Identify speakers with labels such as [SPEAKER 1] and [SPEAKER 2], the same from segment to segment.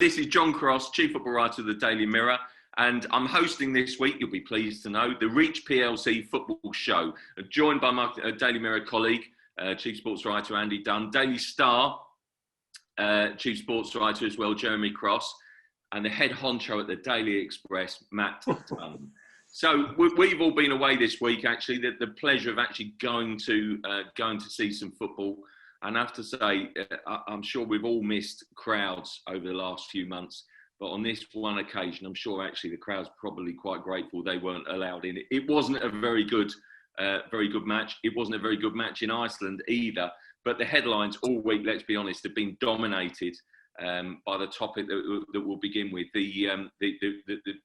[SPEAKER 1] This is John Cross, Chief Football Writer of the Daily Mirror, and I'm hosting this week, you'll be pleased to know, the Reach PLC Football Show, joined by my Daily Mirror colleague, Chief Sports Writer Andy Dunn, Daily Star, Chief Sports Writer as well, Jeremy Cross, and the head honcho at the Daily Express, Matt Dunn. So we've all been away this week, actually, the pleasure of actually going to see some football. And I have to say, I'm sure we've all missed crowds over the last few months. But on this one occasion, I'm sure actually the crowd's probably quite grateful they weren't allowed in. It wasn't a very good match. It wasn't a very good match in Iceland either. But the headlines all week, let's be honest, have been dominated by the topic that we'll begin with. The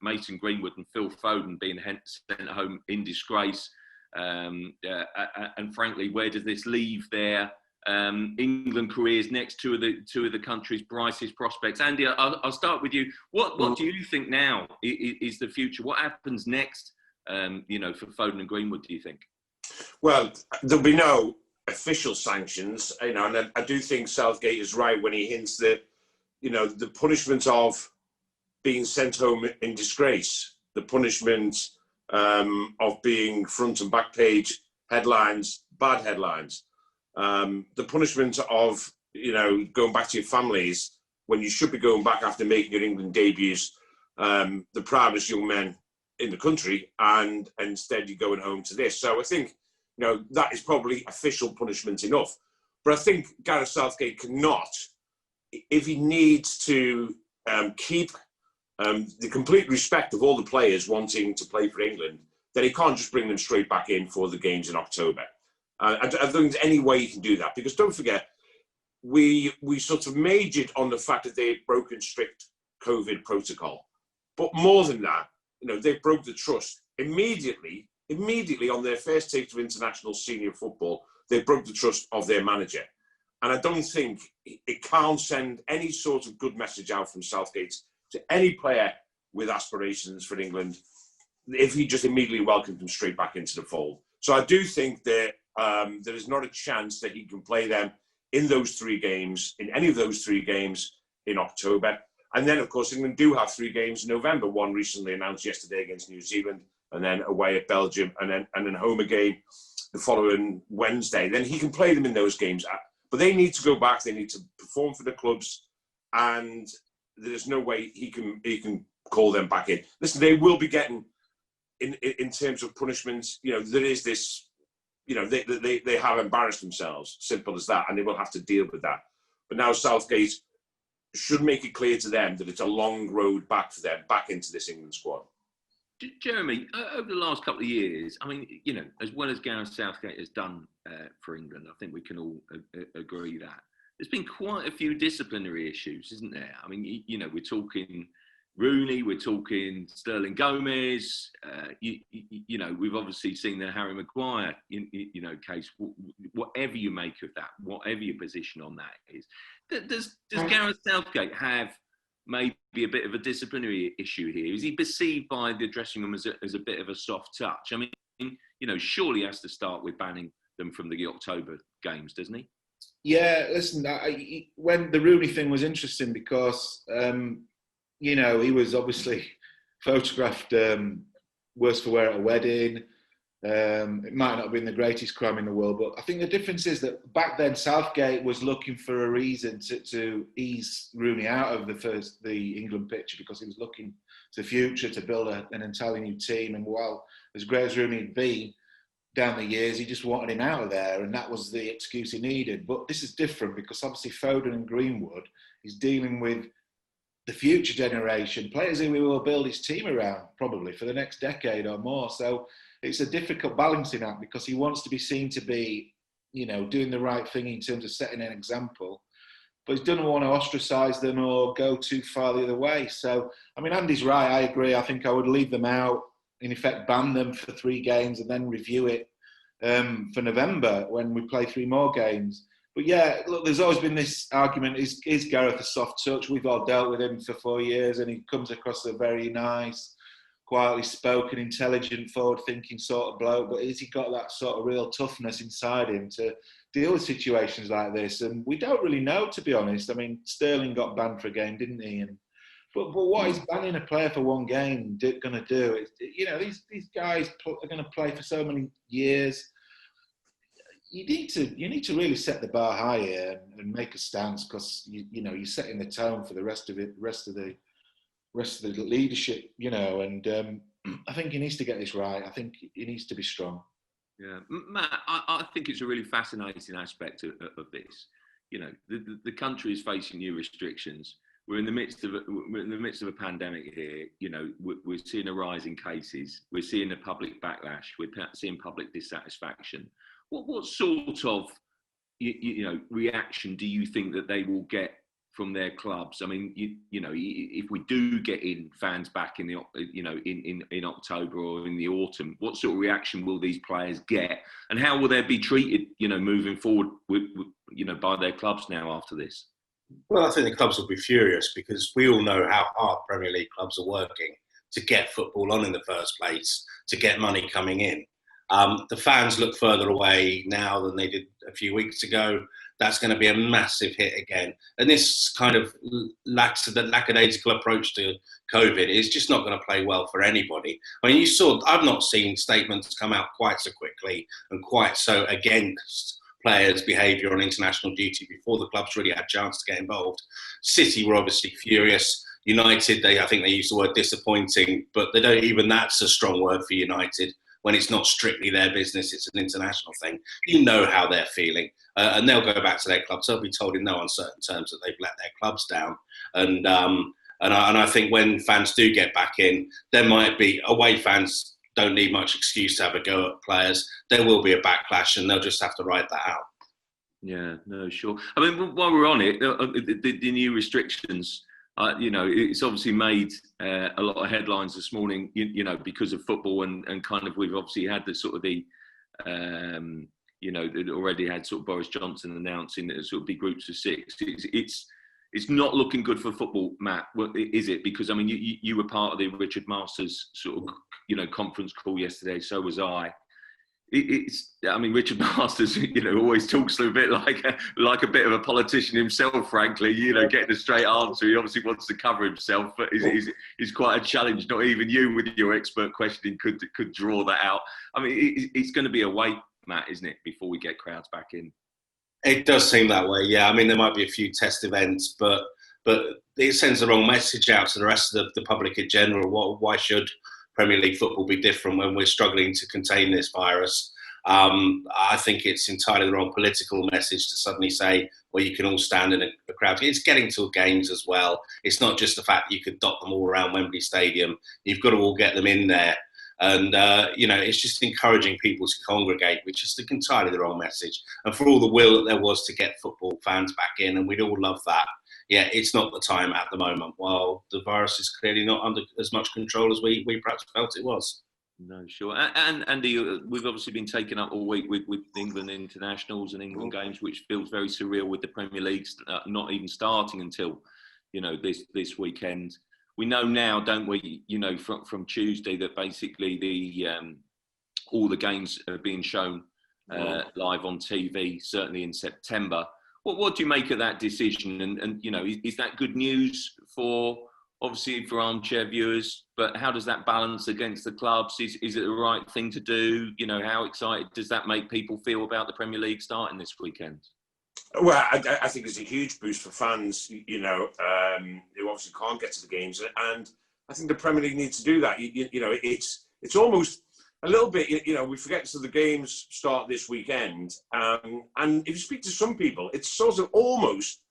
[SPEAKER 1] Mason Greenwood and Phil Foden being sent home in disgrace. And frankly, where does this leave their England careers next to two of the country's brightest prospects? Andy, I'll start with you. What do you think now is the future? What happens next? For Foden and Greenwood, do you think?
[SPEAKER 2] Well, there'll be no official sanctions, and I do think Southgate is right when he hints that, the punishment of being sent home in disgrace, the punishment of being front and back page headlines, bad headlines. The punishment of, going back to your families when you should be going back after making your England debuts, the proudest young men in the country, and instead you're going home to this. So I think, that is probably official punishment enough. But I think Gareth Southgate cannot, if he needs to keep the complete respect of all the players wanting to play for England, then he can't just bring them straight back in for the games in October. I don't think there's any way you can do that, because don't forget, we sort of majored on the fact that they had broken strict COVID protocol. But more than that, they broke the trust. Immediately on their first take to international senior football, they broke the trust of their manager. And I don't think it can't send any sort of good message out from Southgate to any player with aspirations for England if he just immediately welcomed them straight back into the fold. So I do think that there is not a chance that he can play them in those three games, in any of those three games in October. And then, of course, England do have 3 games in November. One recently announced yesterday against New Zealand, and then away at Belgium, and then home again the following Wednesday. Then he can play them in those games. But they need to go back. They need to perform for the clubs, and there's no way he can call them back in. Listen, they will be getting, in terms of punishments, there is this. They have embarrassed themselves, simple as that, and they will have to deal with that. But now Southgate should make it clear to them that it's a long road back for them, back into this England squad.
[SPEAKER 1] Jeremy, over the last couple of years, I mean, as well as Gareth Southgate has done for England, I think we can all agree that there's been quite a few disciplinary issues, isn't there? I mean, we're talking Rooney, we're talking Sterling Gomez, we've obviously seen the Harry Maguire, case. Whatever you make of that, whatever your position on that is, does Gareth Southgate have maybe a bit of a disciplinary issue here? Is he perceived by the dressing room as a bit of a soft touch? I mean, surely he has to start with banning them from the October games, doesn't he?
[SPEAKER 3] Yeah, listen, when the Rooney thing was interesting because, he was obviously photographed worse for wear at a wedding. It might not have been the greatest crime in the world, but I think the difference is that back then Southgate was looking for a reason to ease Rooney out of the England picture, because he was looking to the future to build an entirely new team. And while as great as Rooney had been down the years, he just wanted him out of there, and that was the excuse he needed. But this is different because obviously Foden and Greenwood, he's dealing with the future generation, players who he will build his team around probably for the next decade or more. So it's a difficult balancing act because he wants to be seen to be, doing the right thing in terms of setting an example, but he doesn't want to ostracise them or go too far the other way. So, I mean, Andy's right. I agree. I think I would leave them out, in effect, ban them for 3 games and then review it for November when we play 3 more games. But yeah, look, there's always been this argument, is Gareth a soft touch? We've all dealt with him for 4 years and he comes across a very nice, quietly spoken, intelligent, forward-thinking sort of bloke, but has he got that sort of real toughness inside him to deal with situations like this? And we don't really know, to be honest. I mean, Sterling got banned for a game, didn't he? And But what is banning a player for one game going to do? It's, these guys are going to play for so many years. You need to really set the bar high here and make a stance, because you're setting the tone for the rest of the leadership. And I think he needs to get this right. I think he needs to be strong.
[SPEAKER 1] Yeah, Matt, I think it's a really fascinating aspect of this. The country is facing new restrictions. We're in the midst of a pandemic here. We're seeing a rise in cases. We're seeing a public backlash. We're seeing public dissatisfaction. What sort of reaction do you think that they will get from their clubs? I mean, if we do get fans back in in October or in the autumn, what sort of reaction will these players get, and how will they be treated? Moving forward, by their clubs now after this.
[SPEAKER 4] Well, I think the clubs will be furious, because we all know how hard Premier League clubs are working to get football on in the first place, to get money coming in. The fans look further away now than they did a few weeks ago. That's going to be a massive hit again. And this kind of lackadaisical approach to COVID is just not going to play well for anybody. I mean, I've not seen statements come out quite so quickly and quite so against players' behaviour on international duty before the clubs really had a chance to get involved. City were obviously furious. United, I think they used the word disappointing, but they don't, even that's a strong word for United. When it's not strictly their business, it's an international thing. You know how they're feeling. And they'll go back to their clubs. They'll be told in no uncertain terms that they've let their clubs down. And I think when fans do get back in, there might be, away fans don't need much excuse to have a go at players. There will be a backlash, and they'll just have to ride that out.
[SPEAKER 1] Yeah, no, sure. I mean, while we're on it, the new restrictions, it's obviously made a lot of headlines this morning, because of football, and kind of we've obviously had the sort of it already had sort of Boris Johnson announcing that it sort of be groups of 6. It's not looking good for football, Matt, is it? Because, I mean, you were part of the Richard Masters sort of, conference call yesterday, so was I. Richard Masters, always talks a bit like a bit of a politician himself, frankly, getting a straight answer. He obviously wants to cover himself, but he's quite a challenge. Not even you with your expert questioning could draw that out. I mean, it's going to be a wait, Matt, isn't it, before we get crowds back in?
[SPEAKER 4] It does seem that way, yeah. I mean, there might be a few test events, but it sends the wrong message out to the rest of the public in general. Why should Premier League football be different when we're struggling to contain this virus? I think it's entirely the wrong political message to suddenly say, well, you can all stand in a crowd. It's getting to games as well. It's not just the fact that you could dot them all around Wembley Stadium. You've got to all get them in there. And, it's just encouraging people to congregate, which is entirely the wrong message. And for all the will that there was to get football fans back in, and we'd all love that, yeah, it's not the time at the moment. While the virus is clearly not under as much control as we perhaps felt it was.
[SPEAKER 1] No, sure. And Andy, we've obviously been taken up all week with England internationals and England games, which feels very surreal with the Premier League not even starting until, this weekend. We know now, don't we, from Tuesday, that basically all the games are being shown live on TV, certainly in September. What do you make of that decision? And is that good news for armchair viewers? But how does that balance against the clubs? Is it the right thing to do? How excited does that make people feel about the Premier League starting this weekend?
[SPEAKER 2] Well, I think it's a huge boost for fans, who obviously can't get to the games. And I think the Premier League needs to do that. It's almost a little bit, we forget the games start this weekend. And if you speak to some people, it's sort of almost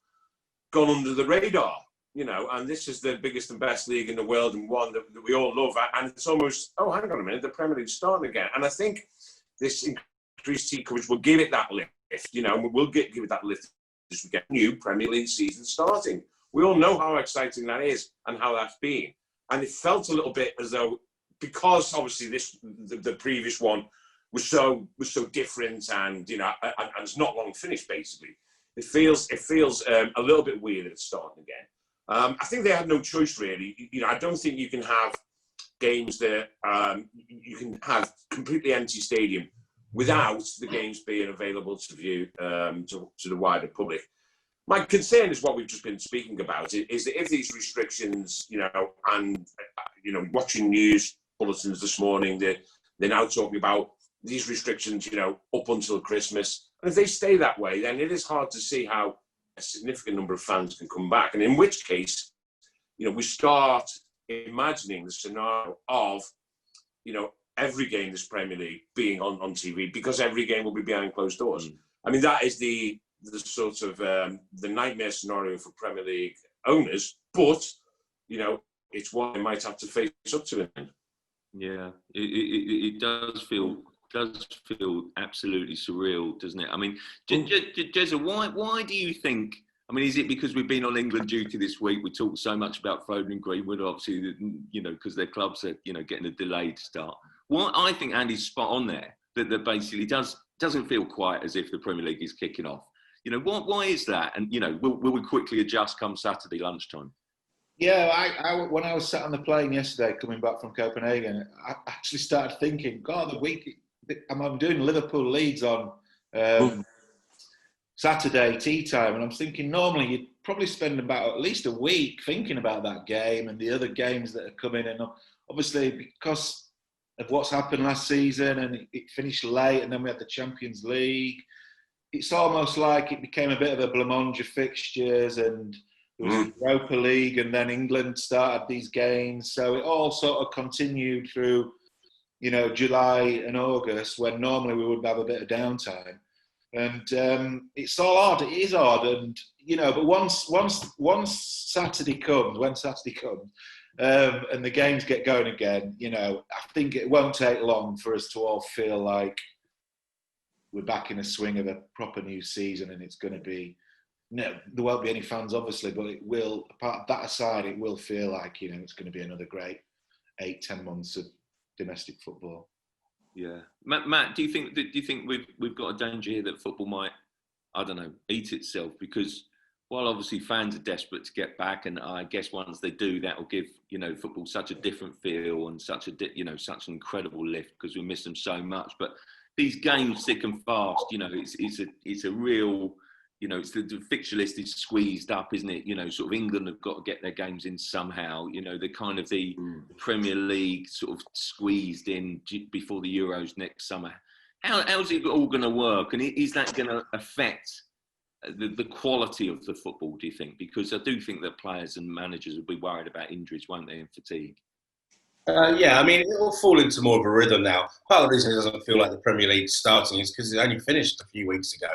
[SPEAKER 2] gone under the radar, and this is the biggest and best league in the world, and one that we all love. And it's almost, oh, hang on a minute, the Premier League's starting again. And I think this increased TV coverage will give it that lift. We'll give it that lift as we get new Premier League season starting. We all know how exciting that is and how that's been. And it felt a little bit as though, because obviously the previous one was so different, and and it's not long finished. Basically, it feels a little bit weird that it's starting again. I think they had no choice really. I don't think you can have games that you can have completely empty stadium without the games being available to view to the wider public. My concern is what we've just been speaking about, is that if these restrictions, and, watching news bulletins this morning, they're now talking about these restrictions, up until Christmas. And if they stay that way, then it is hard to see how a significant number of fans can come back. And in which case, we start imagining the scenario of, every game in this Premier League being on TV, because every game will be behind closed doors. I mean, that is the sort of the nightmare scenario for Premier League owners, but it's what they might have to face up to.
[SPEAKER 1] Yeah, it does feel absolutely surreal, doesn't it? I mean, Jezza, why do you think? I mean, is it because we've been on England duty this week? We talked so much about Foden and Greenwood, obviously, because their clubs are getting a delayed start. I think Andy's spot on there. That basically doesn't feel quite as if the Premier League is kicking off. Why is that? And will we quickly adjust come Saturday lunchtime?
[SPEAKER 3] Yeah, I when I was sat on the plane yesterday coming back from Copenhagen, I actually started thinking, God, the week I'm doing Liverpool Leeds on Saturday tea time, and I'm thinking normally you'd probably spend about at least a week thinking about that game and the other games that are coming, and obviously because of what's happened last season and it finished late, and then we had the Champions League. It's almost like it became a bit of a blancmange of fixtures, and there was the Europa League, and then England started these games. So it all sort of continued through, July and August, when normally we would have a bit of downtime. And it's all odd. It is odd, and but once Saturday comes, and the games get going again, I think it won't take long for us to all feel like we're back in a swing of a proper new season, and it's going to be. No, there won't be any fans, obviously, but it will. Apart that aside, it will feel like it's going to be another great 8-10 months of domestic football.
[SPEAKER 1] Yeah, Matt, do you think we've got a danger here that football might, I don't know, eat itself? Because while obviously fans are desperate to get back, and I guess once they do, that will give football such a different feel and such such an incredible lift, because we miss them so much. But these games thick and fast, it's a real. It's the fixture list is squeezed up, isn't it? Sort of England have got to get their games in somehow. The kind of the Premier League sort of squeezed in before the Euros next summer. How's it all going to work? And is that going to affect the quality of the football, do you think? Because I do think that players and managers will be worried about injuries, won't they, and fatigue?
[SPEAKER 4] Yeah, I mean, it will fall into more of a rhythm now. Part of the reason it doesn't feel like the Premier League's starting is because it only finished a few weeks ago.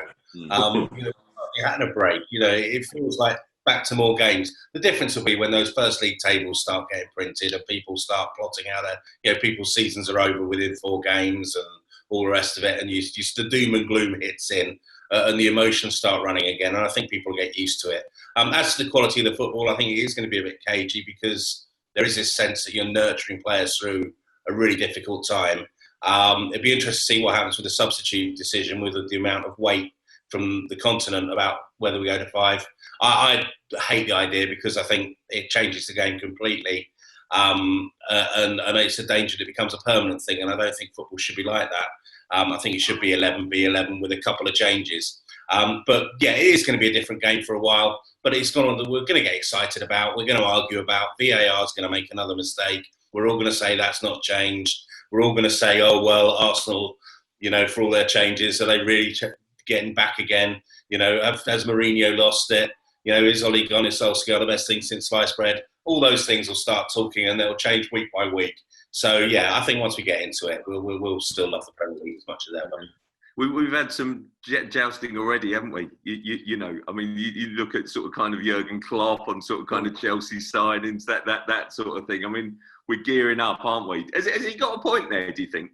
[SPEAKER 4] You had a break. It feels like back to more games. The difference will be when those first league tables start getting printed and people start plotting how people's seasons are over within 4 games and all the rest of it, and the doom and gloom hits in and the emotions start running again. And I think people get used to it. As to the quality of the football, I think it is going to be a bit cagey, because there is this sense that you're nurturing players through a really difficult time. It'd be interesting to see what happens with the substitute decision, with the amount of weight from the continent about whether we go to 5. I hate the idea, because I think it changes the game completely. And it's a danger that it becomes a permanent thing, and I don't think football should be like that. I think it should be 11v11 with a couple of changes. But yeah, it is going to be a different game for a while, but it's gone on that we're going to get excited about, we're going to argue about. VAR is going to make another mistake. We're all going to say that's not changed. We're all going to say, oh, well, Arsenal, for all their changes, are they really getting back again? Has Mourinho lost it? Is Ole Gunnar Solskjaer the best thing since sliced bread? All those things will start talking, and they'll change week by week. So yeah, I think once we get into it, we'll still love the Premier League as much as ever.
[SPEAKER 1] We've had some jousting already, haven't we? I mean, you look at sort of kind of Jurgen Klopp on sort of kind of Chelsea signings, that sort of thing. I mean, we're gearing up, aren't we? Has he got a point there, do you think?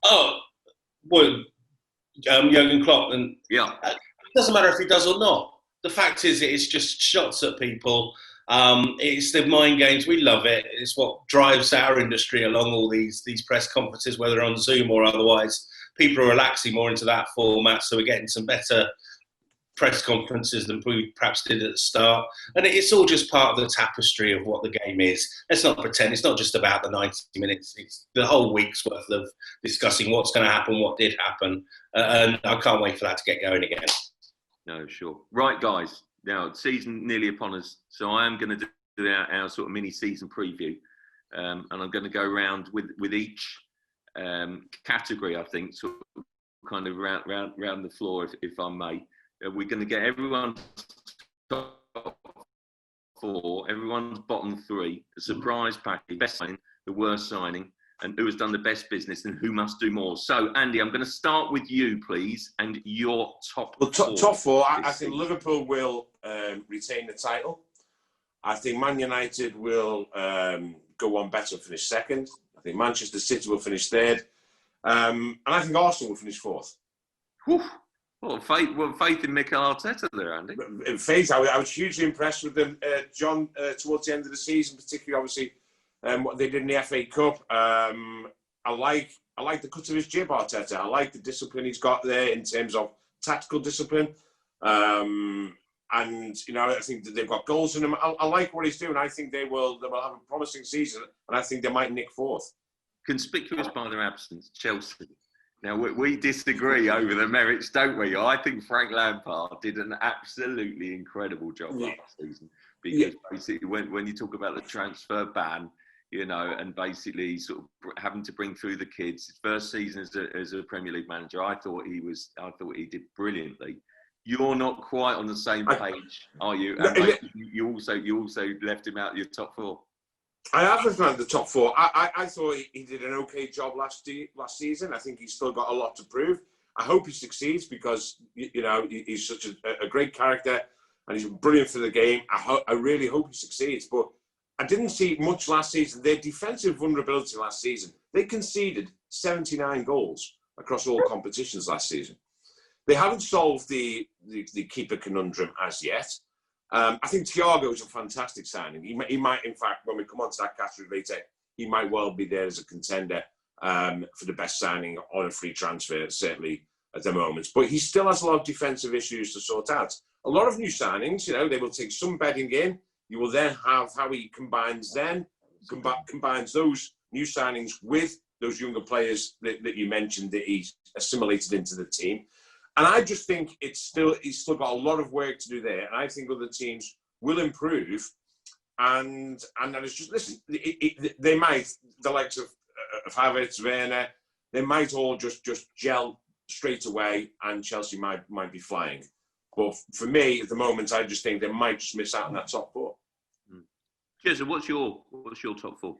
[SPEAKER 4] Oh, well, Jurgen Klopp, and it doesn't matter if he does or not. The fact is, it's just shots at people. It's the mind games. We love it. It's what drives our industry along, all these press conferences, whether on Zoom or otherwise. People are relaxing more into that format, so we're getting some better press conferences than we perhaps did at the start. And it's all just part of the tapestry of what the game is. Let's not pretend. It's not just about the 90 minutes. It's the whole week's worth of discussing what's going to happen, what did happen. And I can't wait for that to get going again.
[SPEAKER 1] No, sure. Right, guys. Now, season nearly upon us, so I am going to do our sort of mini season preview, and I'm going to go around with each category. I think sort of kind of round the floor, if I may. We're going to get everyone's top 4, everyone's bottom 3, a surprise package, best signing, the worst signing, and who has done the best business and who must do more. So, Andy, I'm going to start with you, please, and your top 4.
[SPEAKER 2] Top 4, I think Liverpool will retain the title. I think Man United will go on better, finish 2nd. I think Manchester City will finish 3rd. And I think Arsenal will finish 4th.
[SPEAKER 1] Whew. What faith in Mikel Arteta there, Andy?
[SPEAKER 2] In faith, I was hugely impressed with them, John, towards the end of the season, particularly, obviously, what they did in the FA Cup. I like the cut of his jib, Arteta. I like the discipline he's got there in terms of tactical discipline. And, you know, I think that they've got goals in them. I like what he's doing. I think they will have a promising season, and I think they might nick 4th.
[SPEAKER 1] Conspicuous by their absence, Chelsea. Now, we disagree over the merits, don't we? I think Frank Lampard did an absolutely incredible job last season. Because basically, when you talk about the transfer ban, you know, and basically sort of having to bring through the kids, his first season as a Premier League manager, I thought he did brilliantly. You're not quite on the same page, are you? And you also left him out of your top 4.
[SPEAKER 2] I have left him out of the top 4. I thought he did an okay job last season. I think he's still got a lot to prove. I hope he succeeds because, you know, he's such a great character and he's brilliant for the game. I really hope he succeeds. But I didn't see much last season. Their defensive vulnerability last season, they conceded 79 goals across all competitions last season. They haven't solved the keeper conundrum as yet. I think Thiago is a fantastic signing. He might, in fact, when we come on to that category later, he might well be there as a contender for the best signing on a free transfer, certainly at the moment. But he still has a lot of defensive issues to sort out. A lot of new signings, you know, they will take some bedding in. You will then have how he combines those new signings with those younger players that you mentioned that he's assimilated into the team. And I just think he's still got a lot of work to do there. And I think other teams will improve. And that is just, listen, they might, the likes of Havertz, Werner, they might all just gel straight away and Chelsea might be flying. But for me, at the moment, I just think they might just miss out on that top 4.
[SPEAKER 1] Jesse, what's your top 4?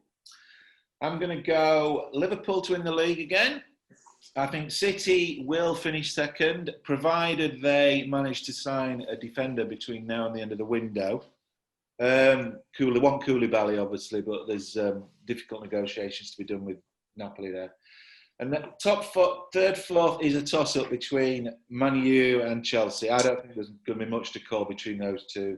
[SPEAKER 3] I'm going to go Liverpool to win the league again. I think City will finish 2nd, provided they manage to sign a defender between now and the end of the window. Want Koulibaly, obviously, but there's difficult negotiations to be done with Napoli there. And the top 3rd, 4th is a toss-up between Man U and Chelsea. I don't think there's going to be much to call between those two.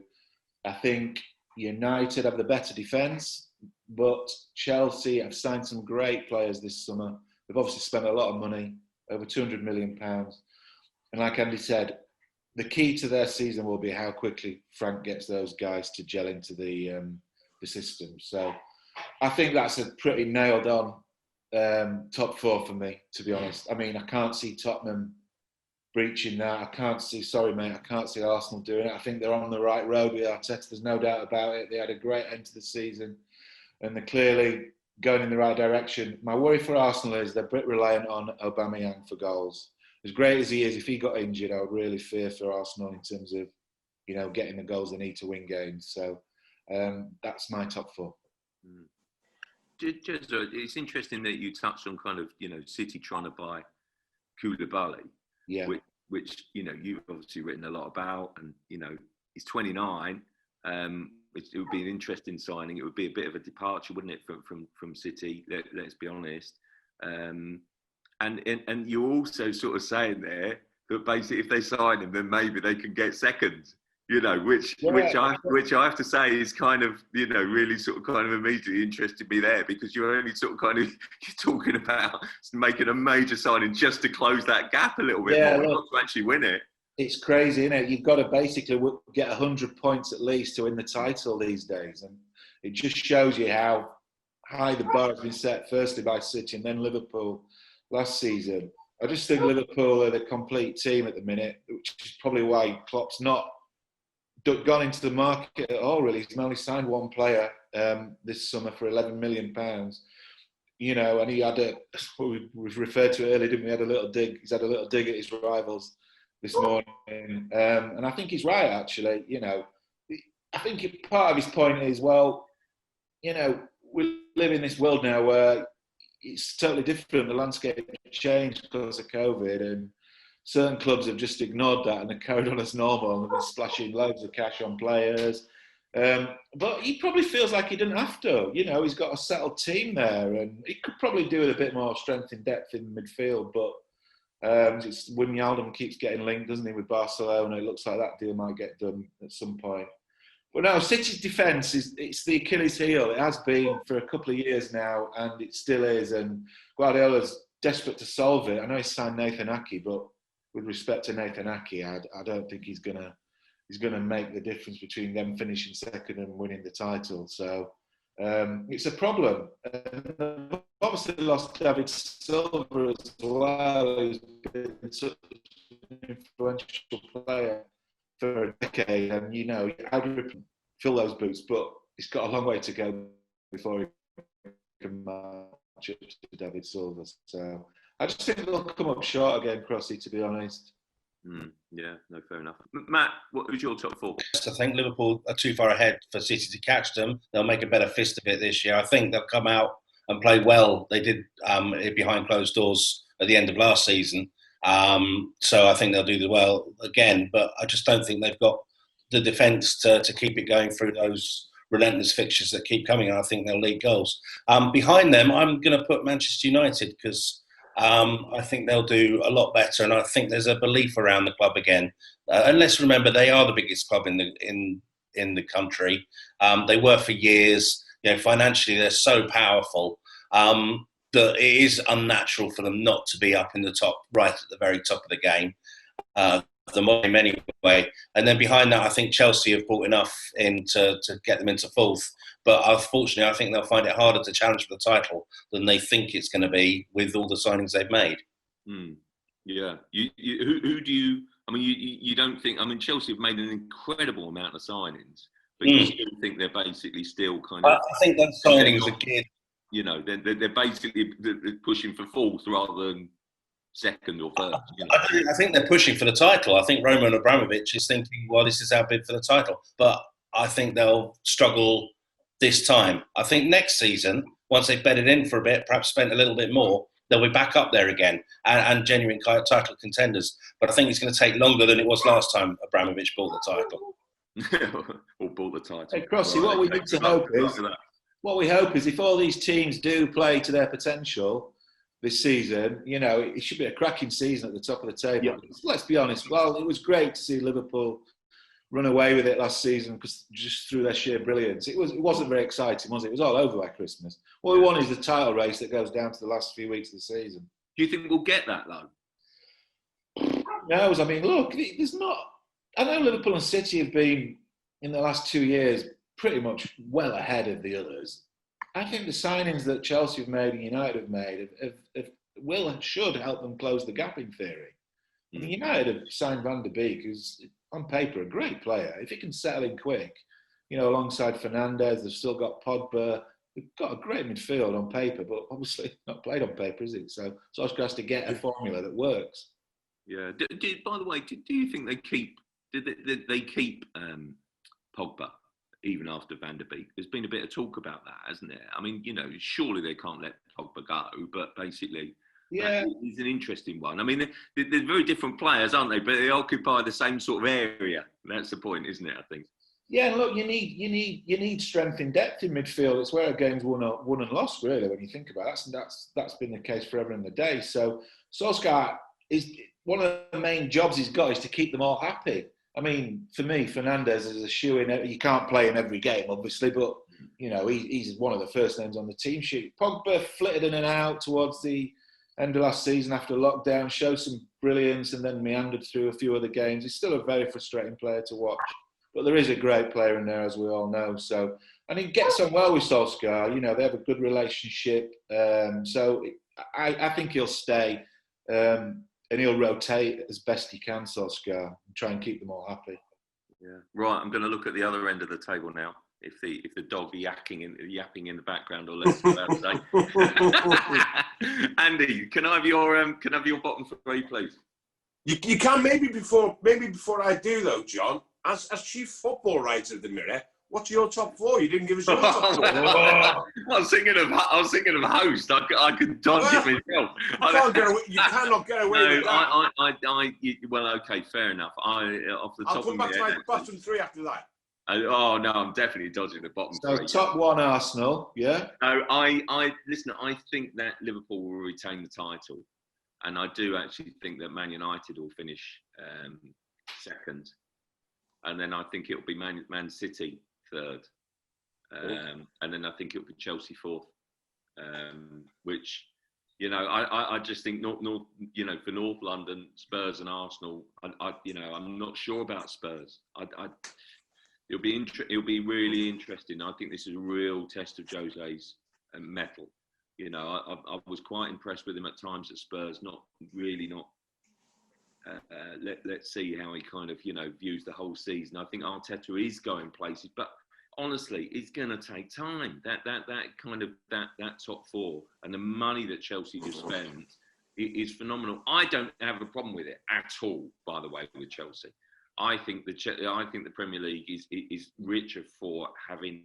[SPEAKER 3] I think United have the better defence, but Chelsea have signed some great players this summer. They've obviously spent a lot of money, over £200 million. And like Andy said, the key to their season will be how quickly Frank gets those guys to gel into the system. So I think that's a pretty nailed-on top 4 for me, to be honest. I mean, I can't see Tottenham breaching that. I can't see Arsenal doing it. I think they're on the right road with Arteta. There's no doubt about it. They had a great end to the season and they're clearly going in the right direction. My worry for Arsenal is they're a bit reliant on Aubameyang for goals. As great as he is, if he got injured, I would really fear for Arsenal in terms of, you know, getting the goals they need to win games. So that's my top 4.
[SPEAKER 1] It's interesting that you touched on kind of, you know, City trying to buy Koulibaly, which you know, you've obviously written a lot about, and, you know, he's 29. It would be an interesting signing. It would be a bit of a departure, wouldn't it, from City? Let's be honest. And you're also sort of saying there that basically if they sign him, then maybe they can get 2nd. You know, which I have to say is kind of, you know, really sort of kind of immediately interested me there, because you're only sort of kind of, you're talking about making a major signing just to close that gap a little bit more, not to actually win it.
[SPEAKER 3] It's crazy, isn't it? You've got to basically get 100 points at least to win the title these days. And it just shows you how high the bar has been set, firstly by City and then Liverpool last season. I just think Liverpool are the complete team at the minute, which is probably why Klopp's not gone into the market at all, really. He's only signed one player this summer for £11 million. You know, and he had we referred to it earlier, didn't we? Had a little dig. He's had a little dig at his rivals this morning. And I think he's right, actually. You know, I think part of his point is, well, you know, we live in this world now where it's totally different. The landscape changed because of COVID, and certain clubs have just ignored that and have carried on as normal and have been splashing loads of cash on players. But he probably feels like he didn't have to. You know, he's got a settled team there, and he could probably do with a bit more strength and depth in midfield. But Wijnaldum keeps getting linked, doesn't he, with Barcelona? It looks like that deal might get done at some point. But no, City's defence it's the Achilles heel. It has been for a couple of years now, and it still is. And Guardiola's desperate to solve it. I know he's signed Nathan Ake, but with respect to Nathan Ake, I don't think he's gonna make the difference between them finishing second and winning the title. So it's a problem. And obviously lost David Silva as well, who's been such an influential player for a decade, and you know, how do you fill those boots? But he's got a long way to go before he can match up to David Silva. So I just think they'll come up short again, Crossy, to be honest.
[SPEAKER 1] Yeah, no, fair enough. Matt, who's your top four?
[SPEAKER 4] I think Liverpool are too far ahead for City to catch them. They'll make a better fist of it this year. I think they'll come out and play well. They did behind closed doors at the end of last season. So I think they'll do well again. But I just don't think they've got the defence to keep it going through those relentless fixtures that keep coming. And I think they'll lead goals. Behind them, I'm going to put Manchester United because I think they'll do a lot better, and I think there's a belief around the club again. And let's remember, they are the biggest club in the country. They were for years. You know, financially, they're so powerful that it is unnatural for them not to be up in the top, right at the very top of the game. The game anyway. And then behind that, I think Chelsea have brought enough in to get them into fourth. But unfortunately, I think they'll find it harder to challenge for the title than they think it's going to be with all the signings they've made.
[SPEAKER 1] Yeah. Who do you... I mean, you don't think... I mean, Chelsea have made an incredible amount of signings, but you still think they're basically still kind of...
[SPEAKER 4] I think those signings are geared...
[SPEAKER 1] You know, they're basically pushing for fourth rather than second or third. You know?
[SPEAKER 4] I think they're pushing for the title. I think Roman Abramovich is thinking, well, this is our bid for the title. But I think they'll struggle this time. I think next season, once they've bedded in for a bit, perhaps spent a little bit more, they'll be back up there again and genuine title contenders. But I think it's going to take longer than it was last time Abramovich bought the title.
[SPEAKER 1] Or bought the title.
[SPEAKER 3] Hey, Crossy, what we need to hope is... What we hope is if all these teams do play to their potential this season, you know, it should be a cracking season at the top of the table. Yeah. Let's be honest. Well, it was great to see Liverpool run away with it last season because just through their sheer brilliance. It wasn't very exciting, was it? It was all over by Christmas. What we want is the title race that goes down to the last few weeks of the season.
[SPEAKER 1] Do you think we'll get that, though?
[SPEAKER 3] No, I mean, look, there's not... I know Liverpool and City have been, in the last 2 years, pretty much well ahead of the others. I think the signings that Chelsea have made and United have made should help them close the gap in theory. I mean, United have signed Van der Beek, who's on paper a great player. If he can settle in quick, you know, alongside Fernandes, they've still got Pogba. They've got a great midfield on paper, but obviously not played on paper, is it? So Solskjaer has to get a formula that works.
[SPEAKER 1] Yeah. By the way, do you think they keep? Did they keep Pogba? Even after Van der Beek, there's been a bit of talk about that, hasn't there? I mean, you know, surely they can't let Pogba go, but basically, yeah, it's an interesting one. I mean, they're very different players, aren't they? But they occupy the same sort of area. That's the point, isn't it? I think.
[SPEAKER 3] Yeah, look, you need strength in depth in midfield. It's where a game's won and lost, really, when you think about it. That's been the case forever and a day. So Solskjaer is one of the main jobs he's got is to keep them all happy. I mean, for me, Fernandes is a shoo-in. You can't play him every game, obviously, but, you know, he's one of the first names on the team sheet. Pogba flitted in and out towards the end of last season after lockdown, showed some brilliance and then meandered through a few other games. He's still a very frustrating player to watch, but there is a great player in there, as we all know. So, and he gets on well with Solskjaer. You know, they have a good relationship. So I think he'll stay. And he'll rotate as best he can, Solskjaer, and try and keep them all happy.
[SPEAKER 1] Yeah. Right, I'm going to look at the other end of the table now. If the dog yapping in the background, or less about to say. Andy, can I have your bottom three, please?
[SPEAKER 2] You can maybe before I do though, John. As chief football writer of the Mirror, what's your top four? You didn't give us your top four.
[SPEAKER 1] I was thinking of host. I could dodge it myself.
[SPEAKER 2] You cannot get away with that.
[SPEAKER 1] Well, okay, fair enough. Off the top
[SPEAKER 2] I'll come back to my bottom three after that.
[SPEAKER 1] Oh no, I'm definitely dodging the bottom three.
[SPEAKER 3] So top one, Arsenal, yeah.
[SPEAKER 1] No, I listen. I think that Liverpool will retain the title, and I do actually think that Man United will finish second, and then I think it'll be Man City third, and then I think it'll be Chelsea fourth. Which, I just think North, for North London, Spurs and Arsenal. I'm not sure about Spurs. It'll be really interesting. I think this is a real test of Jose's mettle. I was quite impressed with him at times at Spurs. Let's see how he kind of views the whole season. I think Arteta is going places, but honestly, it's going to take time. That top four and the money that Chelsea have spent is phenomenal. I don't have a problem with it at all. By the way, with Chelsea. I think the Premier League is richer for having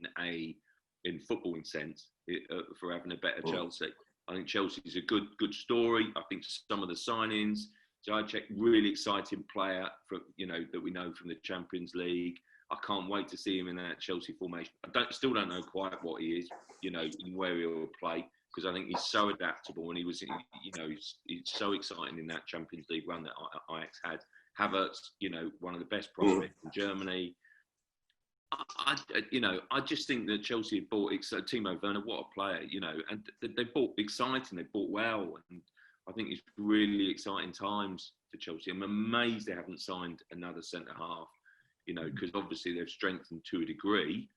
[SPEAKER 1] in footballing sense, for having a better Chelsea. I think Chelsea is a good story. I think some of the signings, Ziyech, really exciting player that we know from the Champions League. I can't wait to see him in that Chelsea formation. Still don't know quite what he is, and where he will play, because I think he's so adaptable, and he was, he's so exciting in that Champions League run that Ajax had. Havertz, one of the best prospects in Germany. I just think that Chelsea have bought Timo Werner, what a player, and they bought exciting, they bought well, and I think it's really exciting times for Chelsea. I'm amazed they haven't signed another centre half, because obviously they've strengthened to a degree.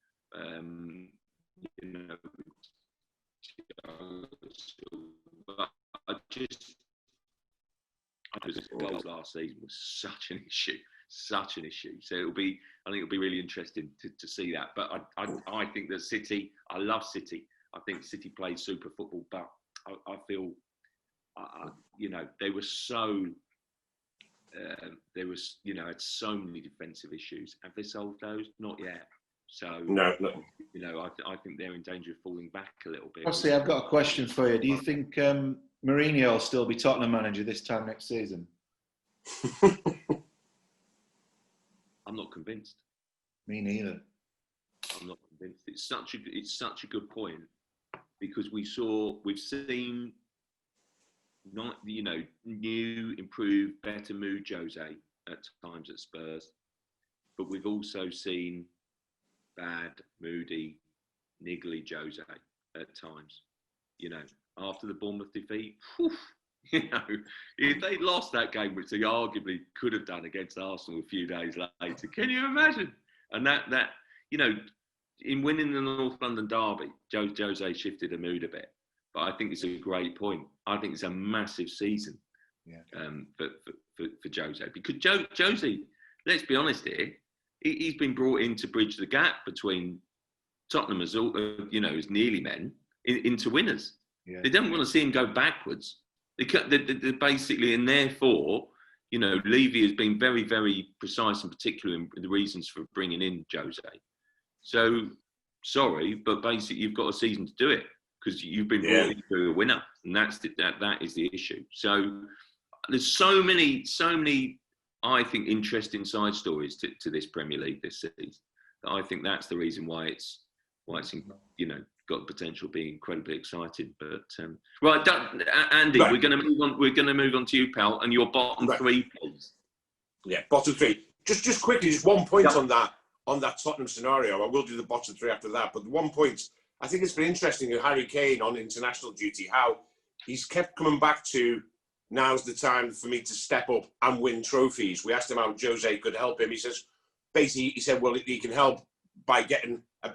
[SPEAKER 1] But goals last season was such an issue. So I think it'll be really interesting to see that. But I think that City, I love City. I think City plays super football, but I feel, they were so, had so many defensive issues. Have they solved those? Not yet. So
[SPEAKER 2] no.
[SPEAKER 1] I think they're in danger of falling back a little bit.
[SPEAKER 3] Obviously, I've got a question for you. Do you think Mourinho will still be Tottenham manager this time next season?
[SPEAKER 1] I'm not convinced.
[SPEAKER 3] Me neither.
[SPEAKER 1] I'm not convinced. It's such a good point, because we've seen new, improved, better mood Jose at times at Spurs, but we've also seen bad, moody, niggly Jose at times. After the Bournemouth defeat, if they'd lost that game, which they arguably could have done against Arsenal a few days later, can you imagine? And that in winning the North London derby, Jose shifted the mood a bit. But I think it's a great point. I think it's a massive season for Jose, because Jose, let's be honest here, he's been brought in to bridge the gap between Tottenham as nearly men into winners. Yeah. They don't want to see him go backwards. They basically, and therefore, Levy has been very, very precise and particular in the reasons for bringing in Jose. So, sorry, but basically you've got a season to do it, because you've been brought into a winner, and that is the issue. So there's so many, I think, interesting side stories to this Premier League this season. I think that's the reason why it's got the potential of being incredibly exciting. But right, Andy, we're going to move on. We're going to move on to you, pal, and your bottom three, please.
[SPEAKER 2] Yeah, bottom three. Just quickly, just one point on that Tottenham scenario. I will do the bottom three after that. But one point, I think it's been interesting with Harry Kane on international duty, how he's kept coming back to, now's the time for me to step up and win trophies. We asked him how Jose could help him. He said, well, he can help by getting a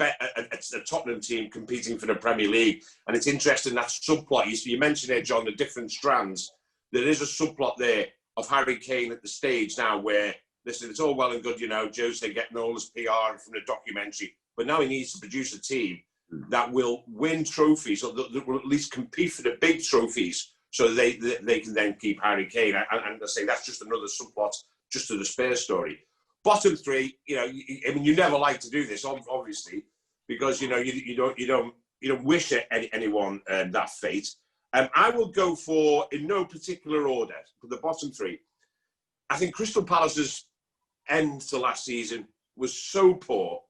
[SPEAKER 2] Tottenham team competing for the Premier League. And it's interesting, that subplot. You mentioned there, John, the different strands. there is a subplot there of Harry Kane at the stage now where, listen, it's all well and good, Jose getting all his PR from the documentary, but now he needs to produce a team that will win trophies, or that will at least compete for the big trophies, so they can then keep Harry Kane. And I say that's just another subplot just to the Spurs story. Bottom three, you never like to do this, obviously, because you don't wish anyone that fate. I will go for, in no particular order, for the bottom three. I think Crystal Palace's end to last season was so poor,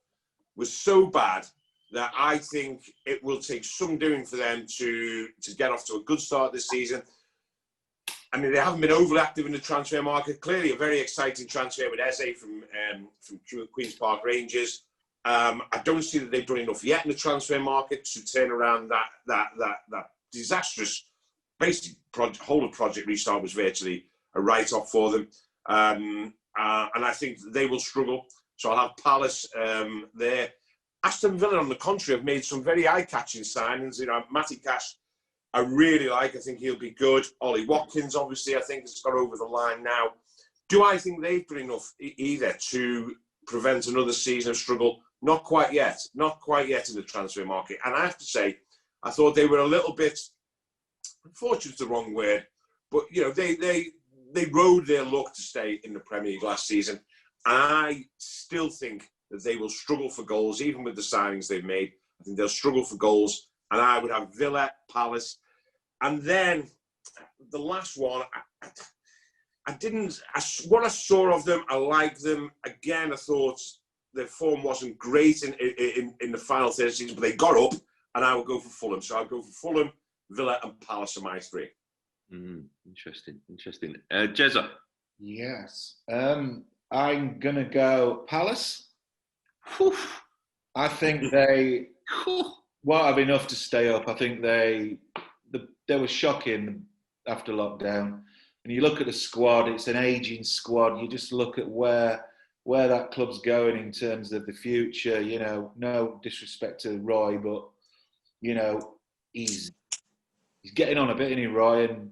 [SPEAKER 2] was so bad, that I think it will take some doing for them to get off to a good start this season. I mean, they haven't been overly active in the transfer market. Clearly, a very exciting transfer with Eze from Queen's Park Rangers. I don't see that they've done enough yet in the transfer market to turn around that disastrous, basically, whole of Project Restart was virtually a write-off for them. And I think they will struggle. So I'll have Palace there. Aston Villa, on the contrary, have made some very eye-catching signings. Matty Cash, I really like. I think he'll be good. Ollie Watkins, obviously, I think has got over the line now. Do I think they've done enough either to prevent another season of struggle? Not quite yet. Not quite yet in the transfer market. And I have to say, I thought they were a little bit, unfortunate's the wrong word, but they rode their luck to stay in the Premier League last season. And I still think that they will struggle for goals, even with the signings they've made. I think they'll struggle for goals. And I would have Villa, Palace. And then the last one, what I saw of them, I liked them. Again, I thought their form wasn't great in the final third season, but they got up, and I would go for Fulham. So I'll go for Fulham, Villa, and Palace are my three.
[SPEAKER 1] Interesting. Jezza?
[SPEAKER 3] Yes. I'm going to go Palace. I think they won't have enough to stay up. I think they were shocking after lockdown. And you look at the squad, it's an ageing squad. You just look at where that club's going in terms of the future. No disrespect to Roy, but he's getting on a bit, isn't he, Roy? And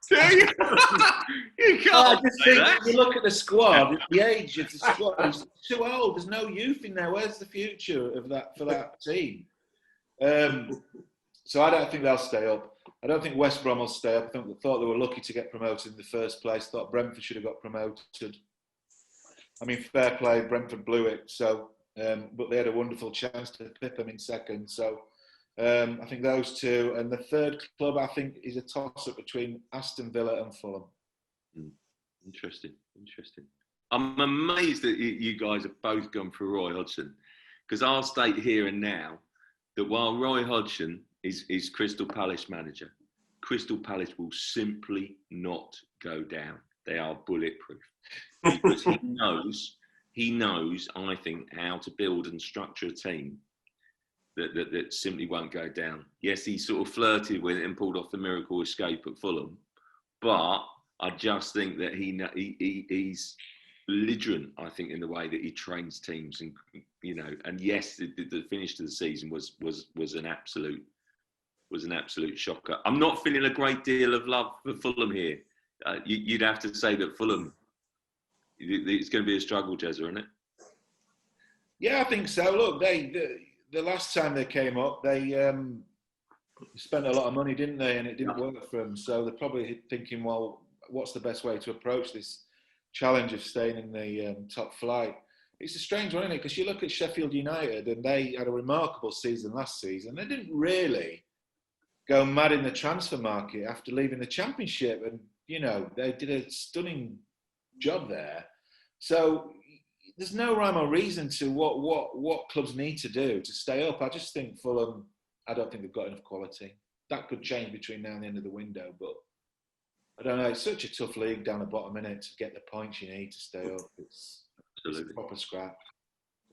[SPEAKER 1] You can't.
[SPEAKER 3] I just think that. You look at the squad, the age of the squad is too old. There's no youth in there. Where's the future of that for that team? So I don't think they'll stay up. I don't think West Brom will stay up. I thought they were lucky to get promoted in the first place. Thought Brentford should have got promoted. I mean, fair play, Brentford blew it. So, but they had a wonderful chance to pip them in second. So. I think those two, and the third club I think is a toss-up between Aston Villa and Fulham.
[SPEAKER 1] Interesting. I'm amazed that you guys have both gone for Roy Hodgson, because I'll state here and now that while Roy Hodgson is Crystal Palace manager, Crystal Palace will simply not go down. They are bulletproof because he knows, I think, how to build and structure a team that simply won't go down. Yes, he sort of flirted with it and pulled off the miracle escape at Fulham, but I just think that he's belligerent, I think, in the way that he trains teams, and and yes, the finish to the season was an absolute shocker. I'm not feeling a great deal of love for Fulham here. You'd have to say that Fulham, it's going to be a struggle, Jezza, isn't it?
[SPEAKER 3] Yeah, I think so. Look, the last time they came up, they spent a lot of money, didn't they? And it didn't work for them. So they're probably thinking, well, what's the best way to approach this challenge of staying in the top flight? It's a strange one, isn't it? Because you look at Sheffield United, and they had a remarkable season last season. They didn't really go mad in the transfer market after leaving the Championship. And, they did a stunning job there. So there's no rhyme or reason to what clubs need to do to stay up. I just think Fulham, I don't think they've got enough quality. That could change between now and the end of the window, but I don't know. It's such a tough league down the bottom, innit, to get the points you need to stay up. It's a proper scrap.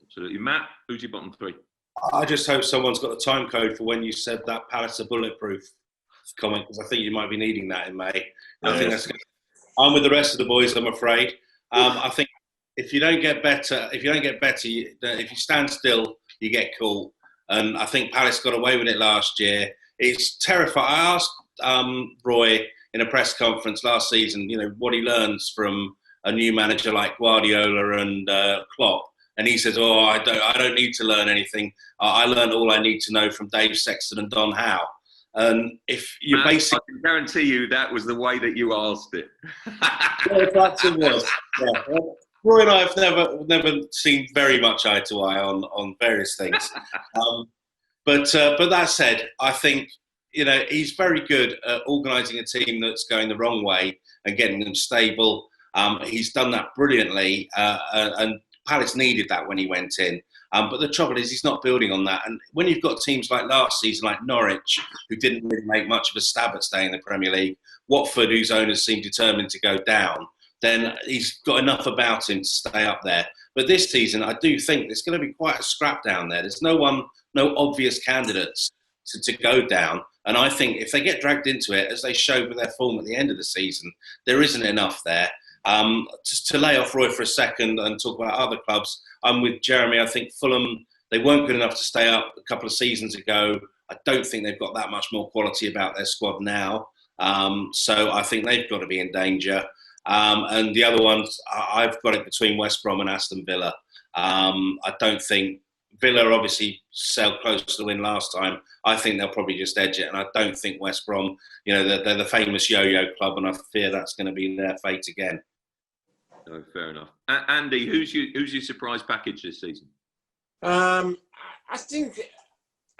[SPEAKER 1] Absolutely. Matt, who's your bottom three?
[SPEAKER 4] I just hope someone's got the time code for when you said that Palace are bulletproof comment, because I think you might be needing that in May. I think that's. I'm with the rest of the boys, I'm afraid. I think if you don't get better, if you stand still, you get caught. And I think Palace got away with it last year. it's terrifying. I asked Roy in a press conference last season, what he learns from a new manager like Guardiola and Klopp, and he says, "Oh, I don't need to learn anything. I learned all I need to know from Dave Sexton and Don Howe." And if you
[SPEAKER 1] Matt,
[SPEAKER 4] basically,
[SPEAKER 1] I can guarantee you that was the way that you asked it.
[SPEAKER 4] perhaps it was. Yeah. Roy and I have never seen very much eye to eye on various things. But that said, I think he's very good at organising a team that's going the wrong way and getting them stable. He's done that brilliantly, and Palace needed that when he went in. But the trouble is, he's not building on that. And when you've got teams like last season, like Norwich, who didn't really make much of a stab at staying in the Premier League, Watford, whose owners seem determined to go down, then he's got enough about him to stay up there. But this season, I do think there's going to be quite a scrap down there. There's no obvious candidates to go down. And I think if they get dragged into it, as they showed with their form at the end of the season, there isn't enough there. Just to lay off Roy for a second and talk about other clubs, I'm with Jeremy. I think Fulham, they weren't good enough to stay up a couple of seasons ago. I don't think they've got that much more quality about their squad now. So I think they've got to be in danger. And the other ones, I've got it between West Brom and Aston Villa. I don't think Villa obviously sailed close to the win last time. I think they'll probably just edge it. And I don't think West Brom, they're the famous yo-yo club, and I fear that's going to be their fate again.
[SPEAKER 1] No, fair enough. Andy, who's your surprise package this season?
[SPEAKER 2] I think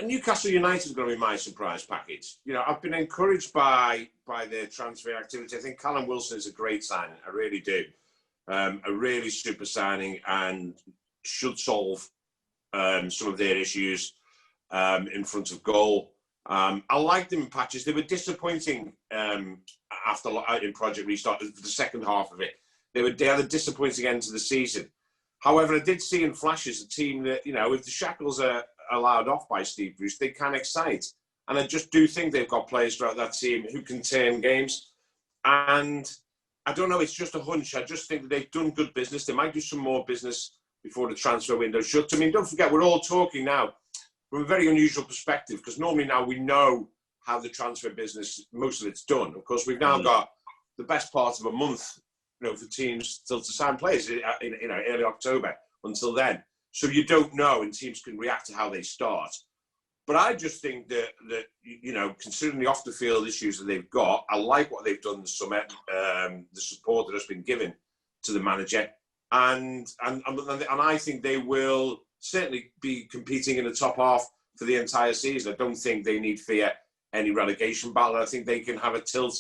[SPEAKER 2] Newcastle United is going to be my surprise package. I've been encouraged by their transfer activity. I think Callum Wilson is a great signing. I really do. A really super signing and should solve some of their issues in front of goal. I liked them in patches. They were disappointing after in Project Restart for the second half of it. They had a disappointing end to the season. However, I did see in flashes a team that, if the shackles are allowed off by Steve Bruce, they can excite. And I just do think they've got players throughout that team who can turn games. And I don't know, it's just a hunch. I just think that they've done good business. They might do some more business before the transfer window shuts. I mean, don't forget, we're all talking now from a very unusual perspective, because normally now we know how the transfer business, most of it's done. Of course, we've now got the best part of a month, for teams still to sign players in early October until then. So you don't know, and teams can react to how they start. But I just think that considering the off the field issues that they've got, I like what they've done this summer, the support that has been given to the manager, and I think they will certainly be competing in the top half for the entire season. I don't think they need fear any relegation battle. I think they can have a tilt.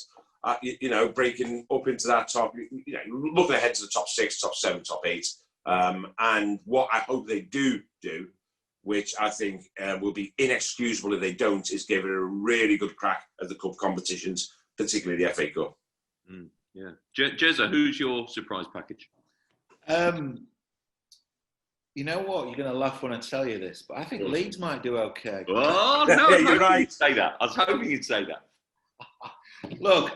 [SPEAKER 2] Breaking up into that top, looking ahead to the top 6, top 7, top 8. And what I hope they do, which I think will be inexcusable if they don't, is give it a really good crack at the cup competitions, particularly the FA Cup.
[SPEAKER 1] Yeah. Jezza, who's your surprise package?
[SPEAKER 3] You know what? You're going to laugh when I tell you this, but I think Leeds might do okay.
[SPEAKER 1] Oh, no, you're right. You'd say that. I was hoping you'd say that.
[SPEAKER 3] Look,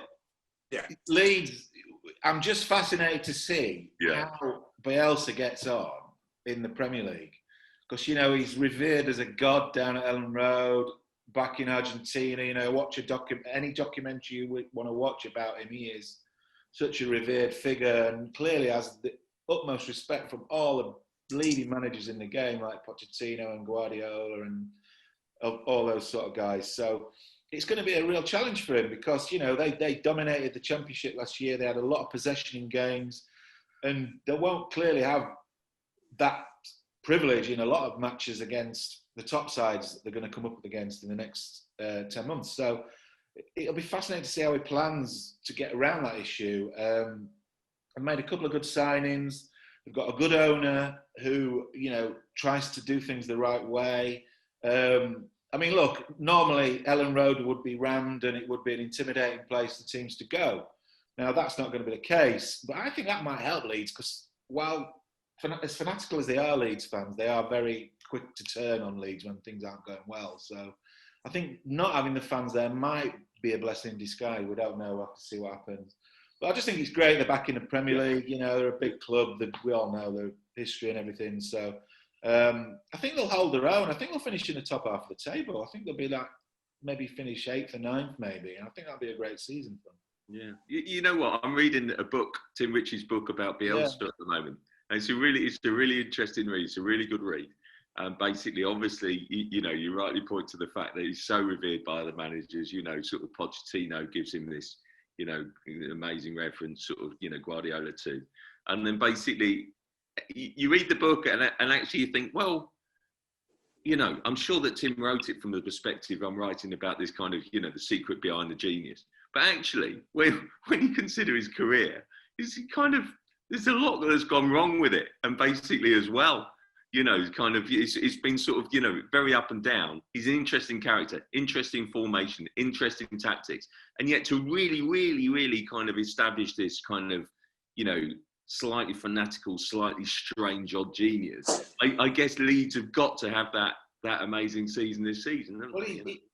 [SPEAKER 3] Leeds, I'm just fascinated to see how Bielsa gets on in the Premier League. Because, he's revered as a god down at Ellen Road, back in Argentina. Watch any documentary you want to watch about him. He is such a revered figure and clearly has the utmost respect from all the leading managers in the game, like Pochettino and Guardiola and all those sort of guys. So it's going to be a real challenge for him because, they dominated the Championship last year. They had a lot of possession in games and they won't clearly have that privilege in a lot of matches against the top sides that they're going to come up against in the next 10 months. So it'll be fascinating to see how he plans to get around that issue. I've made a couple of good signings. They've got a good owner who, tries to do things the right way. Look, normally Ellen Road would be rammed and it would be an intimidating place for teams to go. Now, that's not going to be the case, but I think that might help Leeds because while as fanatical as they are Leeds fans, they are very quick to turn on Leeds when things aren't going well. So I think not having the fans there might be a blessing in disguise. We don't know. We'll have to see what happens. But I just think it's great they're back in the Premier League. They're a big club. We all know their history and everything. So I think they'll hold their own. I think they'll finish in the top half of the table. I think they'll be like maybe finish 8th or 9th, maybe. I think that'd be a great season for him.
[SPEAKER 1] Yeah, you know what? I'm reading a book, Tim Ritchie's book about Bielsa at the moment, and it's a really interesting read. It's a really good read. Basically, obviously, you rightly point to the fact that he's so revered by the managers. Sort of Pochettino gives him this, amazing reference, sort of, Guardiola too. And then basically, you read the book and actually you think, well, I'm sure that Tim wrote it from the perspective I'm writing about this kind of, the secret behind the genius. But actually, when you consider his career, there's a lot that has gone wrong with it. And basically as well, it's been sort of, very up and down. He's an interesting character, interesting formation, interesting tactics. And yet to really, really, really kind of establish this kind of, slightly fanatical, slightly strange odd genius, I guess Leeds have got to have that amazing season this season.
[SPEAKER 3] Well,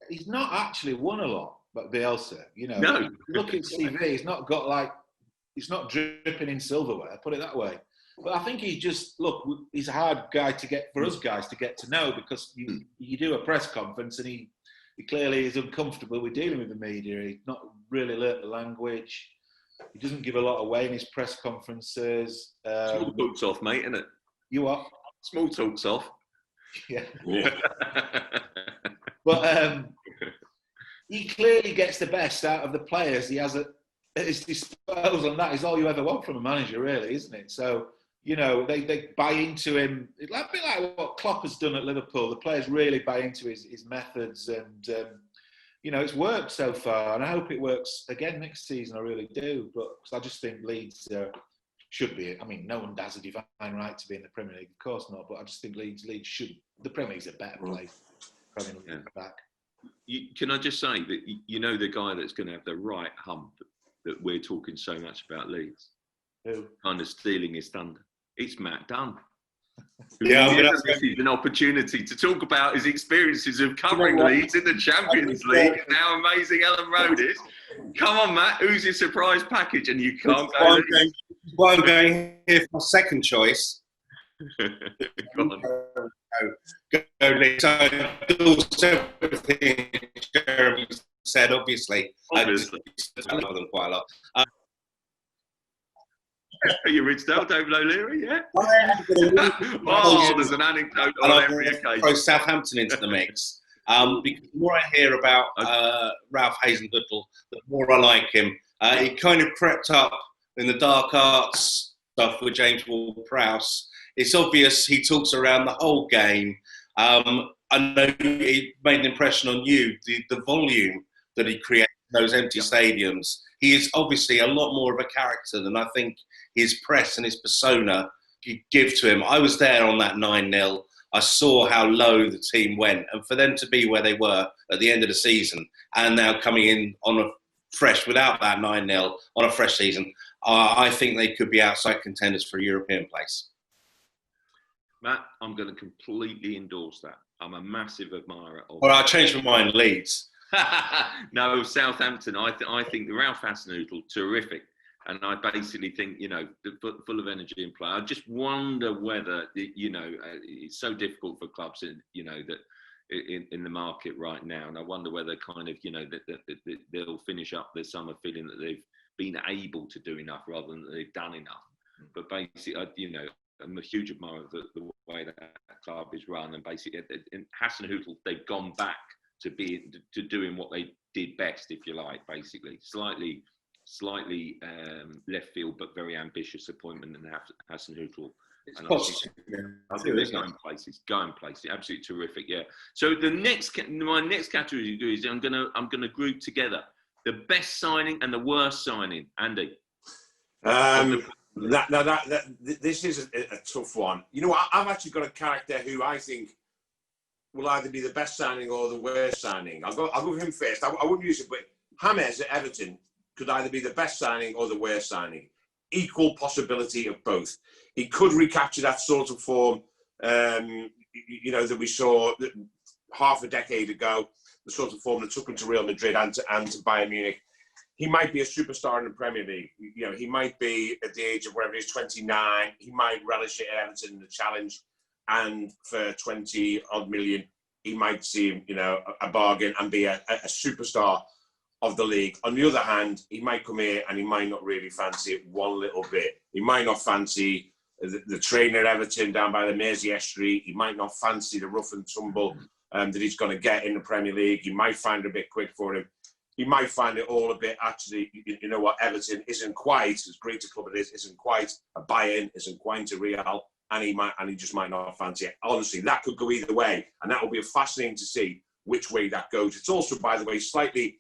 [SPEAKER 3] he's not actually won a lot, but Bielsa,
[SPEAKER 1] No.
[SPEAKER 3] Look at CV, he's not dripping in silverware, put it that way. But I think he's a hard guy for us guys to get to know, because you do a press conference and he clearly is uncomfortable with dealing with the media. He's not really learnt the language. He doesn't give a lot away in his press conferences.
[SPEAKER 1] Small talk's off, mate, isn't it?
[SPEAKER 3] You what?
[SPEAKER 1] Small talk's off.
[SPEAKER 3] Yeah. But he clearly gets the best out of the players he has at his disposal, and that is all you ever want from a manager, really, isn't it? So, they buy into him. It's a bit like what Klopp has done at Liverpool. The players really buy into his methods, and it's worked so far, and I hope it works again next season. I really do, but I just think Leeds should be. I mean, no one has a divine right to be in the Premier League, of course not. But I just think Leeds should. The Premier League's a better place. Back.
[SPEAKER 1] Can I just say that the guy that's going to have the right hump that we're talking so much about Leeds,
[SPEAKER 3] who
[SPEAKER 1] kind of stealing his thunder? It's Matt Dunn.
[SPEAKER 4] Yeah,
[SPEAKER 1] this is an opportunity to talk about his experiences of covering Leeds in the Champions League and how amazing Ellen Road is. Come on, Matt, who's your surprise package? And you can't go.
[SPEAKER 4] I'm going here for my second choice.
[SPEAKER 1] Go on.
[SPEAKER 4] Go Leeds. Also, everything Jeremy said, obviously. I love them quite a lot.
[SPEAKER 1] You reached out, David O'Leary, yeah? There's an anecdote on every occasion.
[SPEAKER 4] Throw Southampton into the mix. Because the more I hear about Ralph Hasenhüttl, the more I like him. He kind of crept up in the dark arts stuff with James Ward-Prowse. It's obvious he talks around the whole game. I know he made an impression on you, the volume that he created in those empty stadiums. He is obviously a lot more of a character than I think his press and his persona give to him. I was there on that 9-0. I saw how low the team went. And for them to be where they were at the end of the season and now coming in on a fresh, without that 9-0, on a fresh season, I think they could be outside contenders for a European place.
[SPEAKER 1] Matt, I'm going to completely endorse that. I'm a massive admirer of.
[SPEAKER 4] Well, I changed my mind. Leeds.
[SPEAKER 1] No, Southampton. I think the Ralph Hasenhüttl, terrific, and I basically think full of energy and play. I just wonder whether it's so difficult for clubs in the market right now, and I wonder whether that they'll finish up the summer feeling that they've been able to do enough rather than that they've done enough. But basically, I'm a huge admirer of the way that club is run, and basically, in Hasenhüttl, they've gone back to doing what they did best, if you like. Basically, slightly left field, but very ambitious appointment in Hasenhüttl.
[SPEAKER 4] It's possible.
[SPEAKER 1] I think they're going places, absolutely terrific. Yeah. So my next category is I'm gonna group together the best signing and the worst signing. Andy.
[SPEAKER 2] This is a tough one. I've actually got a character who I think will either be the best signing or the worst signing. I'll go with him first. I wouldn't use it, but James at Everton could either be the best signing or the worst signing. Equal possibility of both. He could recapture that sort of form, that we saw half a decade ago, the sort of form that took him to Real Madrid and to Bayern Munich. He might be a superstar in the Premier League. He might be at the age of whatever it is, 29. He might relish it at Everton in the challenge. And for 20 odd million, he might seem, a bargain and be a superstar of the league. On the other hand, he might come here and he might not really fancy it one little bit. He might not fancy the trainer at Everton down by the Mersey Estuary. He might not fancy the rough and tumble that he's going to get in the Premier League. He might find it a bit quick for him. He might find it all a bit, actually, Everton isn't quite, as great a club it is, isn't quite a Bayern, isn't quite a Real, and he just might not fancy it. Honestly, that could go either way, and that will be fascinating to see which way that goes. It's also, by the way, slightly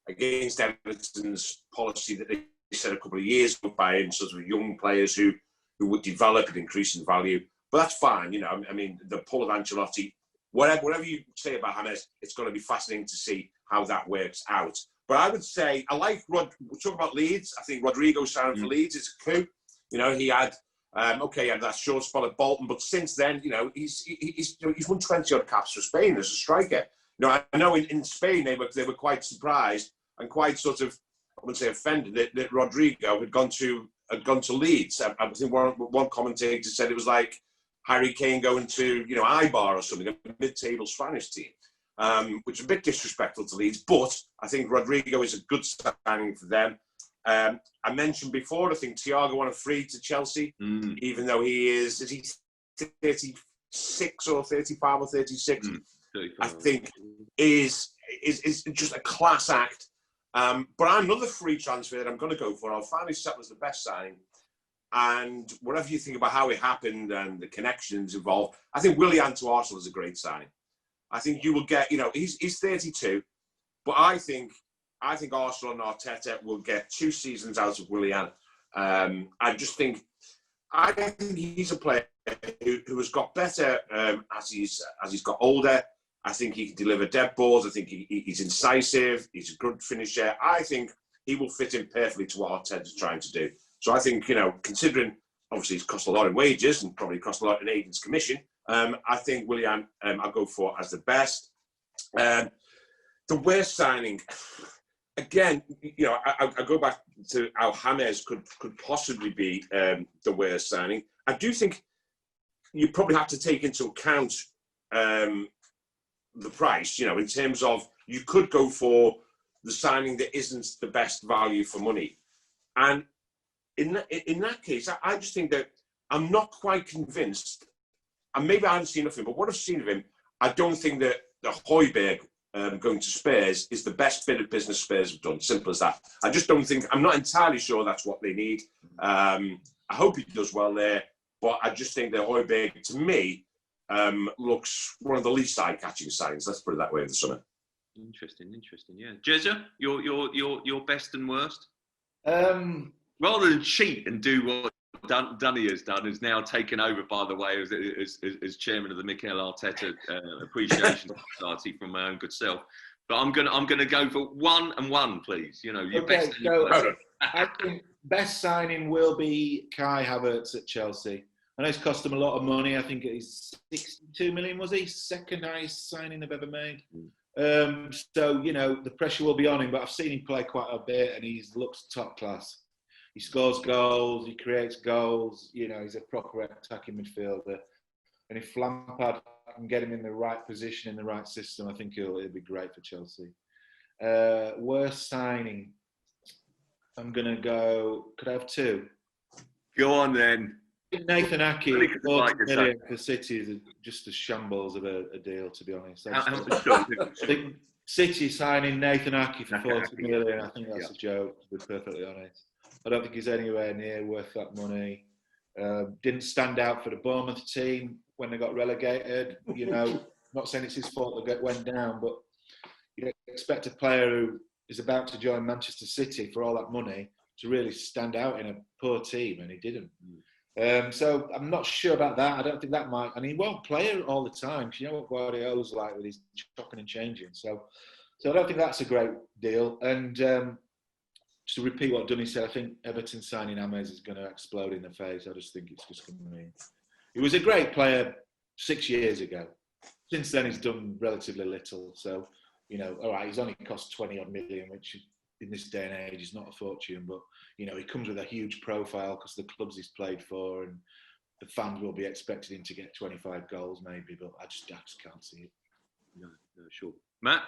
[SPEAKER 2] against Everton's policy that they said a couple of years ago, Bayern, sort of young players who would develop and increase in value. But that's fine, the pull of Ancelotti, whatever you say about James, it's going to be fascinating to see how that works out. But I would say, I like we'll talk about Leeds. I think Rodrigo signing for Leeds is a coup. He had, he had that short spell at Bolton, but since then, he's won 20 odd caps for Spain as a striker. I know in Spain they were quite surprised and quite sort of, I wouldn't say offended that Rodrigo had gone to Leeds. I think one commentator said it was like Harry Kane going to Eibar or something, a mid-table Spanish team, which is a bit disrespectful to Leeds. But I think Rodrigo is a good signing for them. I mentioned before, I think Thiago won a free to Chelsea, even though is he 36 or 35 or 36? 35. I think is just a class act. But another free transfer that I'm going to go for, I'll finally settle as the best signing. And whatever you think about how it happened and the connections involved, I think Willian to Arsenal is a great signing. I think you will get, he's 32, but I think Arsenal and Arteta will get 2 seasons out of Willian. I think he's a player who has got better as he's got older. I think he can deliver dead balls. I think he's incisive. He's a good finisher. I think he will fit in perfectly to what Arteta's trying to do. So I think, considering obviously it's cost a lot in wages and probably cost a lot in agent's commission, I think Willian I'll go for as the best. The worst signing, again, I go back to how James could possibly be the worst signing. I do think you probably have to take into account the price, in terms of you could go for the signing that isn't the best value for money. And in that case, I just think that I'm not quite convinced, and maybe I haven't seen enough of him, but what I've seen of him, I don't think that the Højbjerg going to Spurs is the best bit of business Spurs have done. Simple as that. I just don't think, I'm not entirely sure that's what they need. I hope he does well there, but I just think that Højbjerg, to me, looks one of the least eye-catching signings. Let's put it that way in the summer.
[SPEAKER 1] Interesting. Yeah, Jezza, your best and worst.
[SPEAKER 3] Rather
[SPEAKER 1] than cheat and do what Dunny has done, is now taken over, by the way, as chairman of the Mikel Arteta Appreciation Society from my own good self. But I'm gonna go for 1 and 1, please. Your best.
[SPEAKER 3] So I think best signing will be Kai Havertz at Chelsea. I know it's cost them a lot of money. I think it's 62 million, was he? Second highest signing they've ever made. So, the pressure will be on him, but I've seen him play quite a bit and he looks top class. He scores goals, he creates goals, he's a proper attacking midfielder. And if Lampard can get him in the right position, in the right system, I think it'll be great for Chelsea. Worst signing, I'm going to go, could I have 2?
[SPEAKER 1] Go on then.
[SPEAKER 3] Nathan Ake, 40 million for City is just a shambles of a deal, to be honest. I think City signing Nathan Ake for 40 million, I think that's a joke, to be perfectly honest. I don't think he's anywhere near worth that money. Didn't stand out for the Bournemouth team when they got relegated. Not saying it's his fault they went down, but you expect a player who is about to join Manchester City for all that money to really stand out in a poor team, and he didn't. So I'm not sure about that. I don't think that might, and he won't play all the time. You know what Guardiola's like with his chopping and changing. So I don't think that's a great deal. And just to repeat what Dunny said, I think Everton signing James is going to explode in the face. I just think it's just going to be. He was a great player 6 years ago. Since then, he's done relatively little. So, all right, he's only cost 20 odd million, which in this day and age is not a fortune. But, he comes with a huge profile because the clubs he's played for, and the fans will be expecting him to get 25 goals maybe. But I just can't see it.
[SPEAKER 1] No, sure. Matt?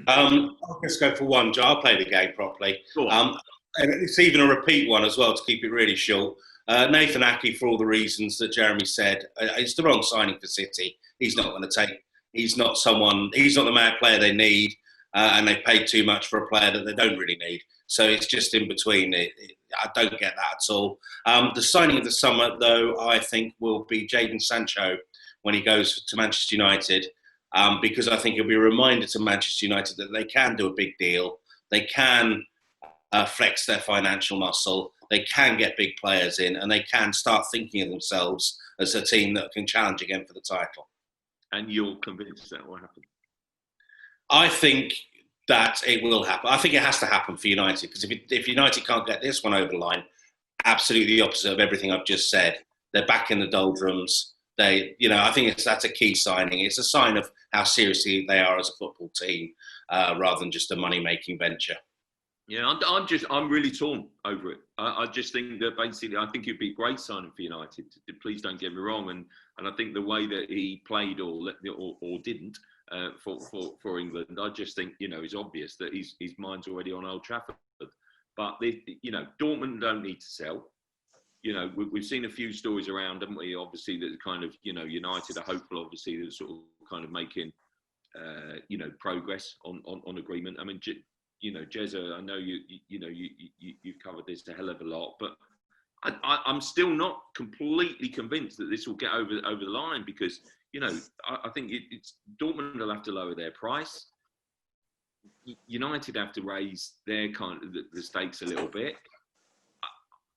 [SPEAKER 4] I'll just go for one. I'll play the game properly. And it's even a repeat one as well to keep it really short. Nathan Ake, for all the reasons that Jeremy said, it's the wrong signing for City. He's not going to take. He's not the mad player they need, and they paid too much for a player that they don't really need. So it's just in between. I don't get that at all. The signing of the summer, though, I think will be Jaden Sancho when he goes to Manchester United. Because I think it'll be a reminder to Manchester United that they can do a big deal. They can flex their financial muscle. They can get big players in, and they can start thinking of themselves as a team that can challenge again for the title.
[SPEAKER 1] And you're convinced that will happen?
[SPEAKER 4] I think that it will happen. I think it has to happen for United, because if United can't get this one over the line, absolutely the opposite of everything I've just said. They're back in the doldrums. I think that's a key signing. It's a sign of how seriously they are as a football team, rather than just a money-making venture.
[SPEAKER 1] Yeah, I'm really torn over it. I just think that basically, I think it'd be a great signing for United. Please don't get me wrong, and I think the way that he played or didn't for England, I just think it's obvious that his mind's already on Old Trafford. But Dortmund don't need to sell. We've seen a few stories around, haven't we? Obviously, that kind of United are hopeful. Obviously, they're sort of kind of making progress on agreement. I mean, Jezza, I know you've covered this a hell of a lot, but I'm still not completely convinced that this will get over the line, because I think it's Dortmund will have to lower their price. United have to raise their kind of the stakes a little bit.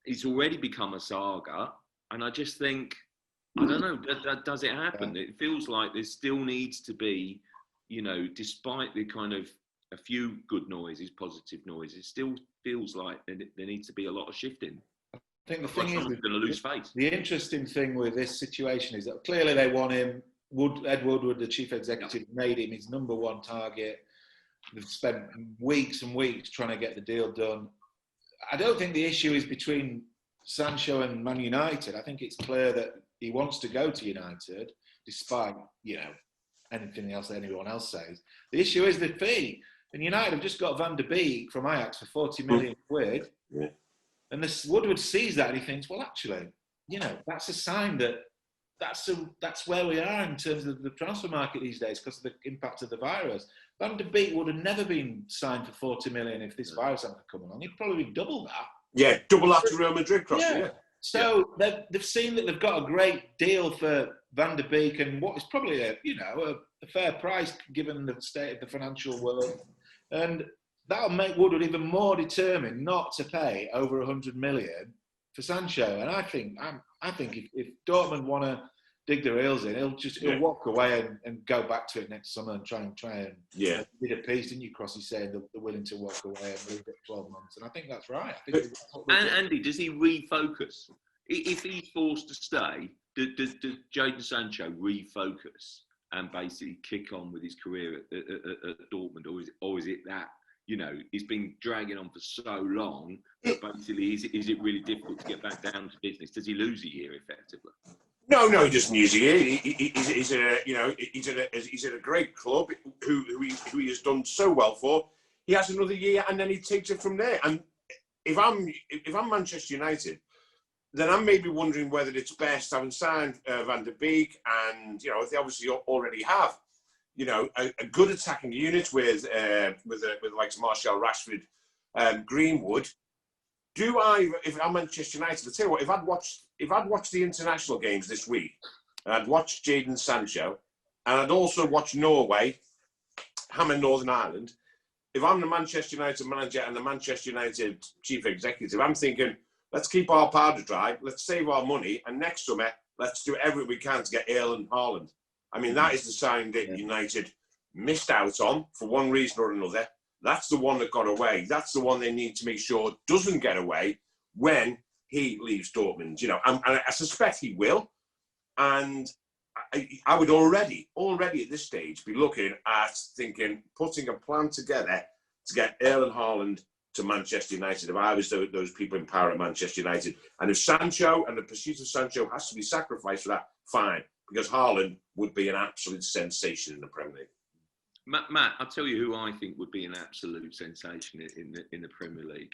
[SPEAKER 1] It's already become a saga, and I just think, I don't know, does it happen? It feels like there still needs to be, despite the kind of a few good noises, positive noises, it still feels like there needs to be a lot of shifting.
[SPEAKER 3] I think the thing is,
[SPEAKER 1] going to lose face.
[SPEAKER 3] The interesting thing with this situation is that clearly they want him. Ed Woodward, the chief executive, made him his number one target. They've spent weeks and weeks trying to get the deal done. I don't think the issue is between Sancho and Man United. I think it's clear that he wants to go to United, despite anything else that anyone else says. The issue is the fee. And United have just got Van der Beek from Ajax for 40 million quid. Yeah. And this Woodward sees that and he thinks, well, actually, that's a sign that that's where we are in terms of the transfer market these days, because of the impact of the virus. Van der Beek would have never been signed for 40 million if this virus hadn't come along. He'd probably be double that.
[SPEAKER 2] Yeah, double that to Real Madrid crossing. Yeah.
[SPEAKER 3] So they've seen that they've got a great deal for Van der Beek, and what is probably a fair price given the state of the financial world. And that'll make Woodward even more determined not to pay over 100 million for Sancho. And I think if Dortmund want to dig their heels in, he'll walk away and go back to it next summer and try and did a piece, didn't you, Crossy, saying they're willing to walk away and leave it 12 months. And I think that's right.
[SPEAKER 1] And Andy, does he refocus? If he's forced to stay, does Jaden Sancho refocus and basically kick on with his career at Dortmund, or is it that he's been dragging on for so long that basically is it really difficult to get back down to business? Does he lose a year effectively?
[SPEAKER 2] No, he doesn't use a year. He's at a great club who he has done so well for. He has another year and then he takes it from there. And if I'm Manchester United, then I'm maybe wondering whether it's best, having signed Van der Beek, and they obviously already have, a good attacking unit with like Martial, Rashford, Greenwood. If I'm Manchester United, I'll tell you what, if I'd watched the international games this week, and I'd watched Jaden Sancho, and I'd also watched Norway, hammer Northern Ireland, if I'm the Manchester United manager and the Manchester United chief executive, I'm thinking, let's keep our powder dry, let's save our money, and next summer, let's do everything we can to get Erling Haaland. I mean, that is the sign that United missed out on for one reason or another. That's the one that got away. That's the one they need to make sure doesn't get away when he leaves Dortmund. And I suspect he will. And I would already at this stage be looking at putting a plan together to get Erling Haaland to Manchester United if I was those people in power at Manchester United. And if Sancho and the pursuit of Sancho has to be sacrificed for that, fine. because Haaland would be an absolute sensation in the Premier League.
[SPEAKER 1] Matt, I'll tell you who I think would be an absolute sensation in the Premier League.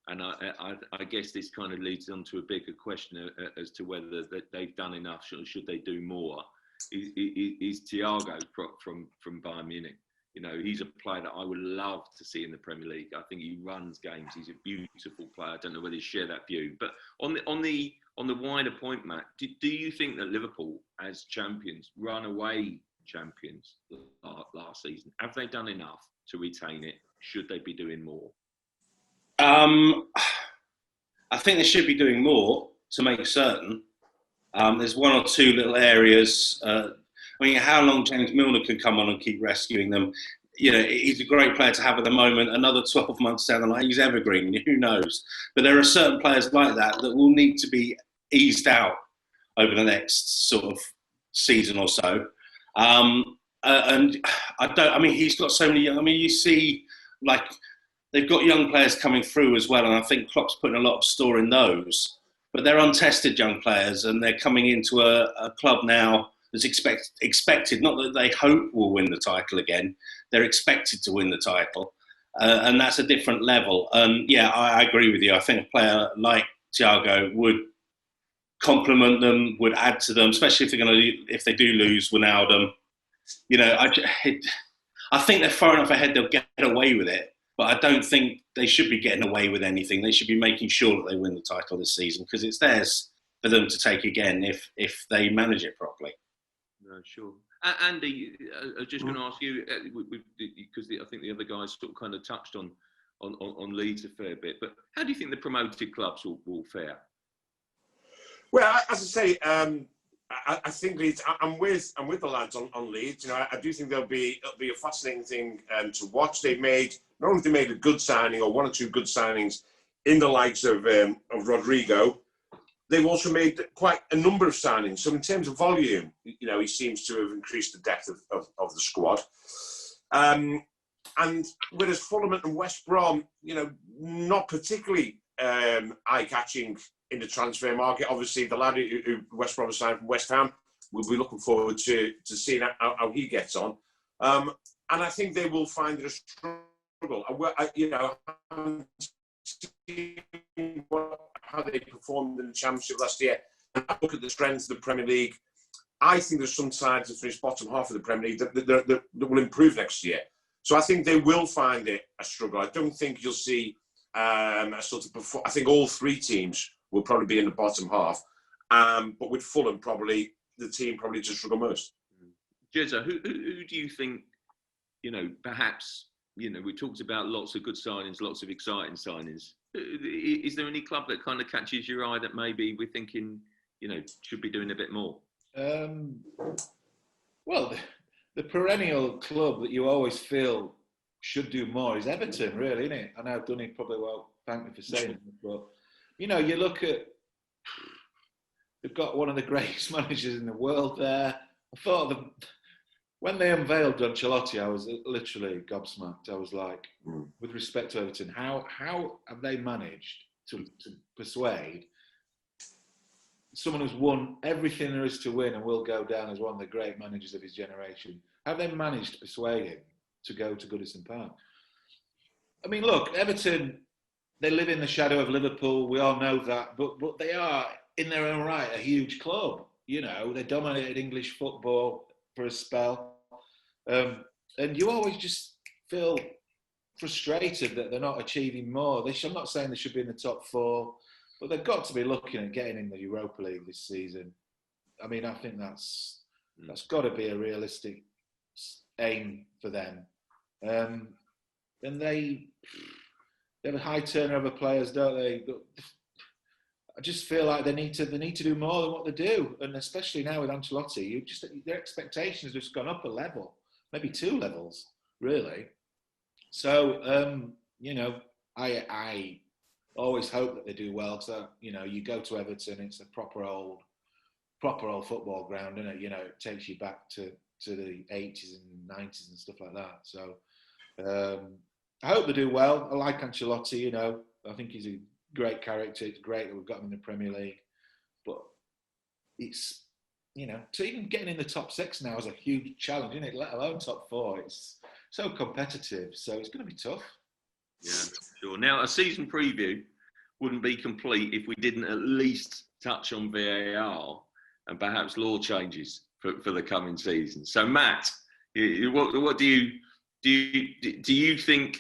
[SPEAKER 1] And I guess this kind of leads on to a bigger question as to whether they've done enough, should they do more, is Thiago from Bayern Munich. You know, he's a player that I would love to see in the Premier League. I think he runs games. He's a beautiful player. I don't know whether you share that view. But on the wider point, Matt, do you think that Liverpool, as champions, runaway champions last season, have they done enough to retain it? Should they be doing more?
[SPEAKER 4] I think they should be doing more to make certain. There's one or two little areas. I mean, how long James Milner can come on and keep rescuing them? You know, he's a great player to have at the moment. Another 12 months down the line, he's evergreen. Who knows? But there are certain players like that will need to be eased out over the next sort of season or so. And I mean, he's got so many young. I mean, you see, like, they've got young players coming through as well, and I think Klopp's putting a lot of store in those. But they're untested young players, and they're coming into a club now that's expected, not that they hope will win the title again, they're expected to win the title. And that's a different level. Yeah, I agree with you. I think a player like Thiago would complement them, would add to them, especially if they do lose Wijnaldum. You know, I think they're far enough ahead they'll get away with it. But I don't think they should be getting away with anything. They should be making sure that they win the title this season, because it's theirs for them to take again if they manage it properly.
[SPEAKER 1] No, sure. Andy, I was just going to ask you, because I think the other guys sort of kind of touched on Leeds a fair bit, but how do you think the promoted clubs will fare?
[SPEAKER 2] Well, as I say, I think Leeds. I'm with the lads on Leeds. You know, I do think it'll be a fascinating thing to watch. Not only have they made a good signing or one or two good signings in the likes of Rodrigo, they've also made quite a number of signings. So in terms of volume, you know, he seems to have increased the depth of the squad. And whereas Fulham and West Brom, you know, not particularly eye-catching in the transfer market. Obviously, the lad who West Brom signed from West Ham, we'll be looking forward to seeing how he gets on. And I think they will find it a struggle. You know, how they performed in the Championship last year. And I look at the strength of the Premier League. I think there's some sides that finish bottom half of the Premier League that will improve next year. So I think they will find it a struggle. I don't think you'll see a sort of. I think all three teams will probably be in the bottom half. But with Fulham, probably the team probably to struggle most.
[SPEAKER 1] Jezza, who do you think? You know, perhaps. You know, we talked about lots of good signings, lots of exciting signings. Is there any club that kind of catches your eye that maybe we're thinking, you know, should be doing a bit more?
[SPEAKER 3] Well, the perennial club that you always feel should do more is Everton, really, isn't it? I know Dunny probably won't thank me for saying it, but, you know, you look at, they've got one of the greatest managers in the world there. I thought when they unveiled Ancelotti, I was literally gobsmacked. I was like, with respect to Everton, how have they managed to persuade someone who's won everything there is to win and will go down as one of the great managers of his generation? How have they managed to persuade him to go to Goodison Park? I mean, look, Everton, they live in the shadow of Liverpool. We all know that, but they are, in their own right, a huge club. You know, they dominated English football for a spell. And you always just feel frustrated that they're not achieving more. I'm not saying they should be in the top four, but they've got to be looking at getting in the Europa League this season. I mean, I think that's got to be a realistic aim for them. And they have a high turnover of players, don't they? I just feel like they need to do more than what they do, and especially now with Ancelotti, their expectations have just gone up a level, maybe 2 levels, really. So you know, I always hope that they do well. So you know, you go to Everton, it's a proper old football ground, isn't it? You know, it takes you back to the 80s and 90s and stuff like that. So I hope they do well. I like Ancelotti. You know, I think he's a great character. It's great that we've got him in the Premier League, but it's to even getting in the top 6 now is a huge challenge, isn't it? Let alone top 4. It's so competitive, so it's going to be tough.
[SPEAKER 1] Yeah, sure. Now, a season preview wouldn't be complete if we didn't at least touch on VAR and perhaps law changes for the coming season. So, Matt, what do you think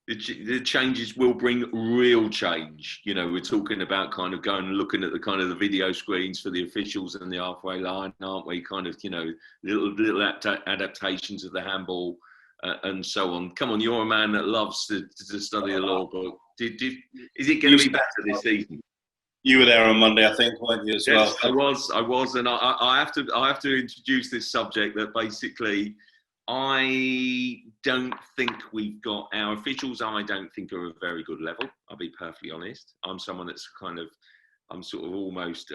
[SPEAKER 1] the changes will bring real change? We're talking about kind of going and looking at the kind of the video screens for the officials and the halfway line, aren't we? Kind of, little adaptations of the handball and so on. Come on, you're a man that loves to study the law book. Is it going to be better this season?
[SPEAKER 4] You were there on Monday, I think, weren't you, as well?
[SPEAKER 1] Yes, I was, and I have to introduce this subject that basically I don't think we've got our officials. I don't think are a very good level. I'll be perfectly honest. I'm someone that's I'm sort of almost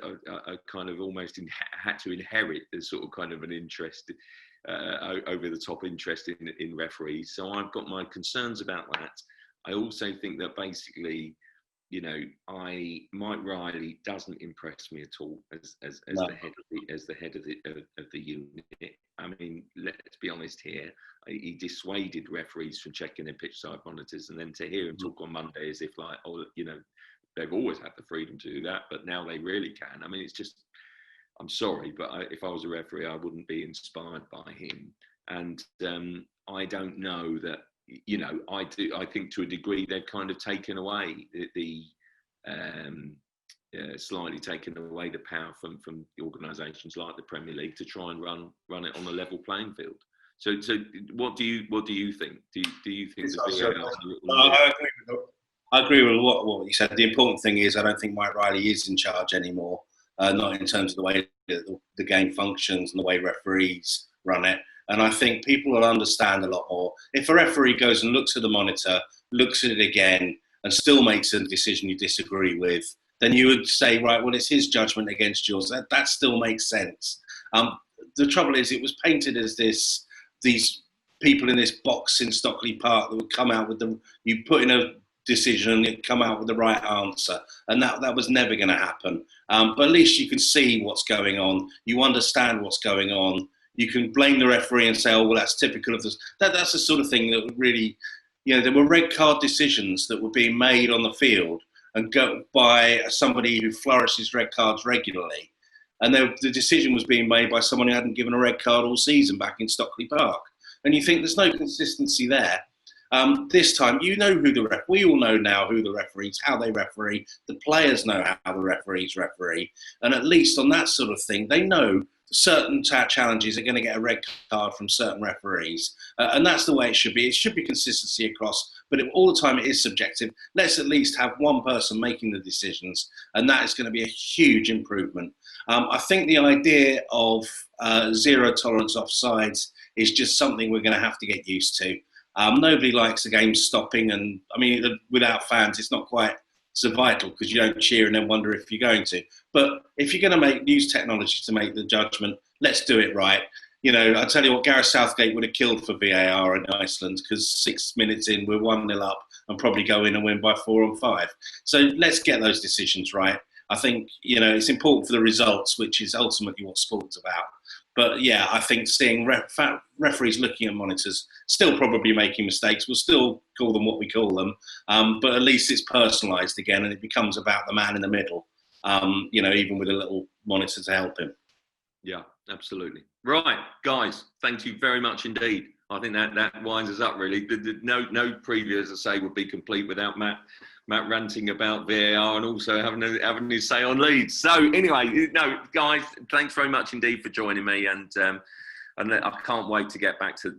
[SPEAKER 1] had to inherit this sort of kind of an interest, over the top interest in referees. So I've got my concerns about that. I also think that basically, Mike Riley doesn't impress me at all as the head of the unit. I mean, let's be honest here. He dissuaded referees from checking their pitch side monitors, and then to hear him talk on Monday as if they've always had the freedom to do that, but now they really can. I mean, it's just, I'm sorry, but if I was a referee, I wouldn't be inspired by him. And I don't know that. I think to a degree they've kind of taken away slightly taken away the power from the organisations like the Premier League to try and run it on a level playing field. So what do you think? Do you think
[SPEAKER 4] I agree with what you said. The important thing is I don't think Mike Riley is in charge anymore. Not in terms of the way the game functions and the way referees run it. And I think people will understand a lot more. If a referee goes and looks at the monitor, looks at it again, and still makes a decision you disagree with, then you would say, right, well, it's his judgment against yours. That still makes sense. The trouble is, it was painted as these people in this box in Stockley Park that would come out with you put in a decision and it'd come out with the right answer. And that was never going to happen. But at least you can see what's going on. You understand what's going on. You can blame the referee and say, oh, well, that's typical of this. That's the sort of thing that would really, there were red card decisions that were being made on the field and go by somebody who flourishes red cards regularly. And the decision was being made by someone who hadn't given a red card all season back in Stockley Park. And you think there's no consistency there. This time, we all know now who the referees, how they referee. The players know how the referees referee. And at least on that sort of thing, they know certain challenges are going to get a red card from certain referees. And that's the way it should be. It should be consistency across, but all the time it is subjective. Let's at least have one person making the decisions, and that is going to be a huge improvement. I think the idea of zero tolerance offsides is just something we're going to have to get used to. Nobody likes a game stopping, and I mean, without fans, it's not quite so vital because you don't cheer and then wonder if you're going to. But if you're going to use technology to make the judgment, let's do it right. I tell you what, Gareth Southgate would have killed for VAR in Iceland because 6 minutes in, we're 1-0 up and probably go in and win by 4 or 5. So let's get those decisions right. I think, it's important for the results, which is ultimately what sport's about. But yeah, I think seeing referees looking at monitors, still probably making mistakes. We'll still call them what we call them, but at least it's personalised again, and it becomes about the man in the middle. Even with a little monitor to help him.
[SPEAKER 1] Yeah, absolutely. Right, guys, thank you very much indeed. I think that winds us up really. No preview, as I say, would be complete without Matt ranting about VAR and also having his say on Leeds. So anyway, guys, thanks very much indeed for joining me, and I can't wait to get back to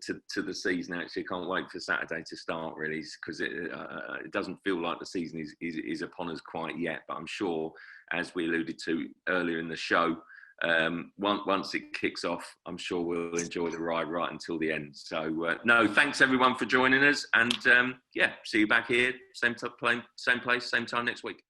[SPEAKER 1] the season. Actually, I can't wait for Saturday to start really, because it doesn't feel like the season is upon us quite yet. But I'm sure, as we alluded to earlier in the show, once it kicks off, I'm sure we'll enjoy the ride right until the end. So thanks everyone for joining us, and see you back here, same place, same time next week.